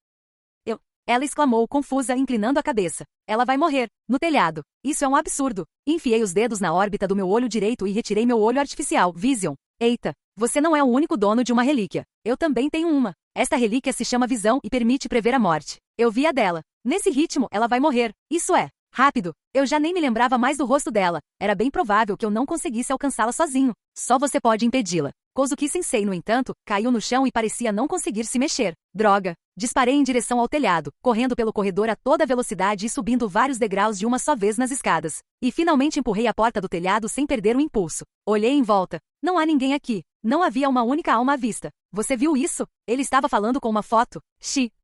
Ela exclamou, confusa, inclinando a cabeça. Ela vai morrer, no telhado. Isso é um absurdo. Enfiei os dedos na órbita do meu olho direito e retirei meu olho artificial, Vision. Eita, você não é o único dono de uma relíquia. Eu também tenho uma. Esta relíquia se chama Visão e permite prever a morte. Eu vi a dela. Nesse ritmo, ela vai morrer. Isso é, rápido. Eu já nem me lembrava mais do rosto dela. Era bem provável que eu não conseguisse alcançá-la sozinho. Só você pode impedi-la. Kozuki-sensei, no entanto, caiu no chão e parecia não conseguir se mexer. Droga! Disparei em direção ao telhado, correndo pelo corredor a toda velocidade e subindo vários degraus de uma só vez nas escadas. E finalmente empurrei a porta do telhado sem perder o impulso. Olhei em volta. Não há ninguém aqui. Não havia uma única alma à vista. Você viu isso? Ele estava falando com uma foto.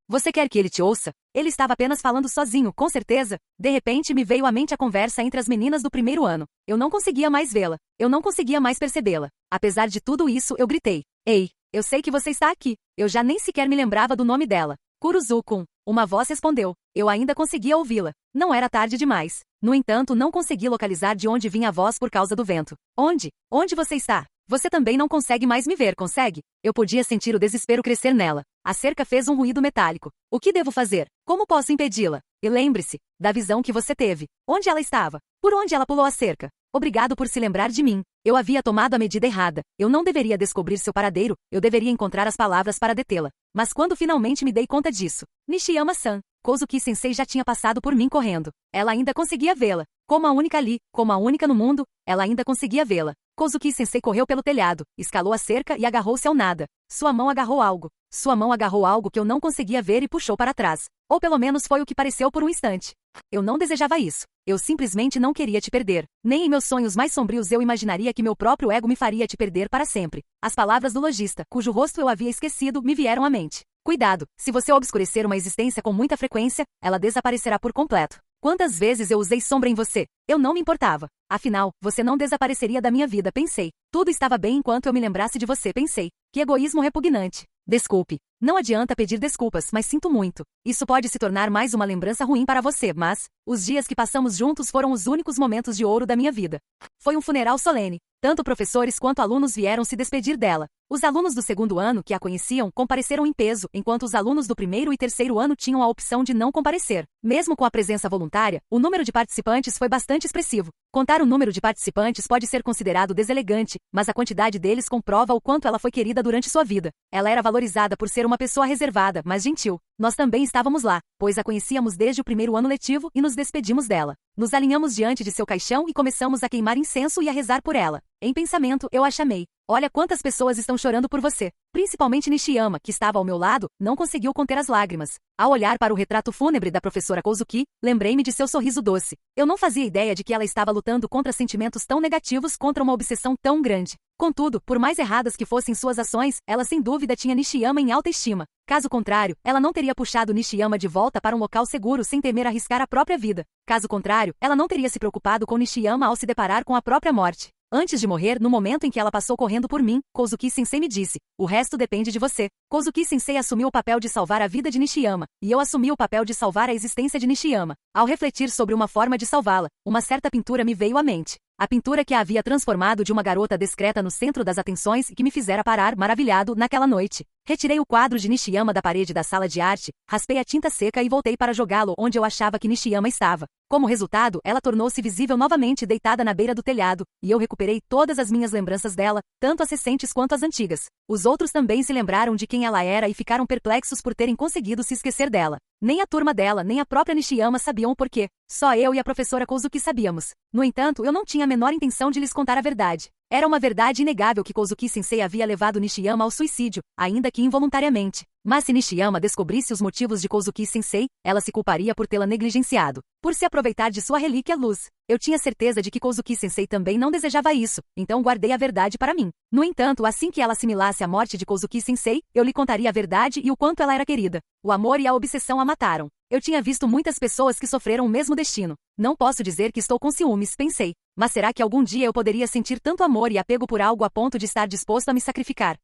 Você quer que ele te ouça? Ele estava apenas falando sozinho, com certeza. De repente me veio à mente a conversa entre as meninas do primeiro ano. Eu não conseguia mais vê-la. Eu não conseguia mais percebê-la. Apesar de tudo isso, eu gritei. Ei, eu sei que você está aqui. Eu já nem sequer me lembrava do nome dela. Kuruzu-kun. Uma voz respondeu. Eu ainda conseguia ouvi-la. Não era tarde demais. No entanto, não consegui localizar de onde vinha a voz por causa do vento. Onde? Onde você está? Você também não consegue mais me ver, consegue? Eu podia sentir o desespero crescer nela. A cerca fez um ruído metálico. O que devo fazer? Como posso impedi-la? E lembre-se, da visão que você teve. Onde ela estava? Por onde ela pulou a cerca? Obrigado por se lembrar de mim. Eu havia tomado a medida errada. Eu não deveria descobrir seu paradeiro, eu deveria encontrar as palavras para detê-la. Mas quando finalmente me dei conta disso, Nishiyama-san, Kozuki-sensei já tinha passado por mim correndo. Ela ainda conseguia vê-la. Como a única ali, como a única no mundo, ela ainda conseguia vê-la. Kozuki-sensei correu pelo telhado, escalou a cerca e agarrou-se ao nada. Sua mão agarrou algo. Sua mão agarrou algo que eu não conseguia ver e puxou para trás. Ou pelo menos foi o que pareceu por um instante. Eu não desejava isso. Eu simplesmente não queria te perder. Nem em meus sonhos mais sombrios eu imaginaria que meu próprio ego me faria te perder para sempre. As palavras do lojista, cujo rosto eu havia esquecido, me vieram à mente. Cuidado, se você obscurecer uma existência com muita frequência, ela desaparecerá por completo. Quantas vezes eu usei sombra em você? Eu não me importava. Afinal, você não desapareceria da minha vida, pensei. Tudo estava bem enquanto eu me lembrasse de você, pensei. Que egoísmo repugnante. Desculpe. Não adianta pedir desculpas, mas sinto muito. Isso pode se tornar mais uma lembrança ruim para você, mas os dias que passamos juntos foram os únicos momentos de ouro da minha vida. Foi um funeral solene. Tanto professores quanto alunos vieram se despedir dela. Os alunos do segundo ano que a conheciam compareceram em peso, enquanto os alunos do primeiro e terceiro ano tinham a opção de não comparecer. Mesmo com a presença voluntária, o número de participantes foi bastante expressivo. Contar o número de participantes pode ser considerado deselegante, mas a quantidade deles comprova o quanto ela foi querida durante sua vida. Ela era valorizada por ser uma pessoa reservada, mas gentil. Nós também estávamos lá, pois a conhecíamos desde o primeiro ano letivo e nos despedimos dela. Nos alinhamos diante de seu caixão e começamos a queimar incenso e a rezar por ela. Em pensamento, eu a chamei. Olha quantas pessoas estão chorando por você. Principalmente Nishiyama, que estava ao meu lado, não conseguiu conter as lágrimas. Ao olhar para o retrato fúnebre da professora Kozuki, lembrei-me de seu sorriso doce. Eu não fazia ideia de que ela estava lutando contra sentimentos tão negativos contra uma obsessão tão grande. Contudo, por mais erradas que fossem suas ações, ela sem dúvida tinha Nishiyama em alta estima. Caso contrário, ela não teria puxado Nishiyama de volta para um local seguro sem temer arriscar a própria vida. Caso contrário, ela não teria se preocupado com Nishiyama ao se deparar com a própria morte. Antes de morrer, no momento em que ela passou correndo por mim, Kozuki-sensei me disse, o resto depende de você. Kozuki-sensei assumiu o papel de salvar a vida de Nishiyama, e eu assumi o papel de salvar a existência de Nishiyama. Ao refletir sobre uma forma de salvá-la, uma certa pintura me veio à mente. A pintura que a havia transformado de uma garota discreta no centro das atenções e que me fizera parar maravilhado naquela noite. Retirei o quadro de Nishiyama da parede da sala de arte, raspei a tinta seca e voltei para jogá-lo onde eu achava que Nishiyama estava. Como resultado, ela tornou-se visível novamente deitada na beira do telhado, e eu recuperei todas as minhas lembranças dela, tanto as recentes quanto as antigas. Os outros também se lembraram de quem ela era e ficaram perplexos por terem conseguido se esquecer dela. Nem a turma dela, nem a própria Nishiyama sabiam o porquê. Só eu e a professora Kozuki sabíamos. No entanto, eu não tinha a menor intenção de lhes contar a verdade. Era uma verdade inegável que Kozuki-sensei havia levado Nishiyama ao suicídio, ainda que involuntariamente. Mas se Nishiyama descobrisse os motivos de Kozuki-sensei, ela se culparia por tê-la negligenciado, por se aproveitar de sua relíquia luz. Eu tinha certeza de que Kozuki-sensei também não desejava isso, então guardei a verdade para mim. No entanto, assim que ela assimilasse a morte de Kozuki-sensei, eu lhe contaria a verdade e o quanto ela era querida. O amor e a obsessão a mataram. Eu tinha visto muitas pessoas que sofreram o mesmo destino. Não posso dizer que estou com ciúmes, pensei. Mas será que algum dia eu poderia sentir tanto amor e apego por algo a ponto de estar disposto a me sacrificar?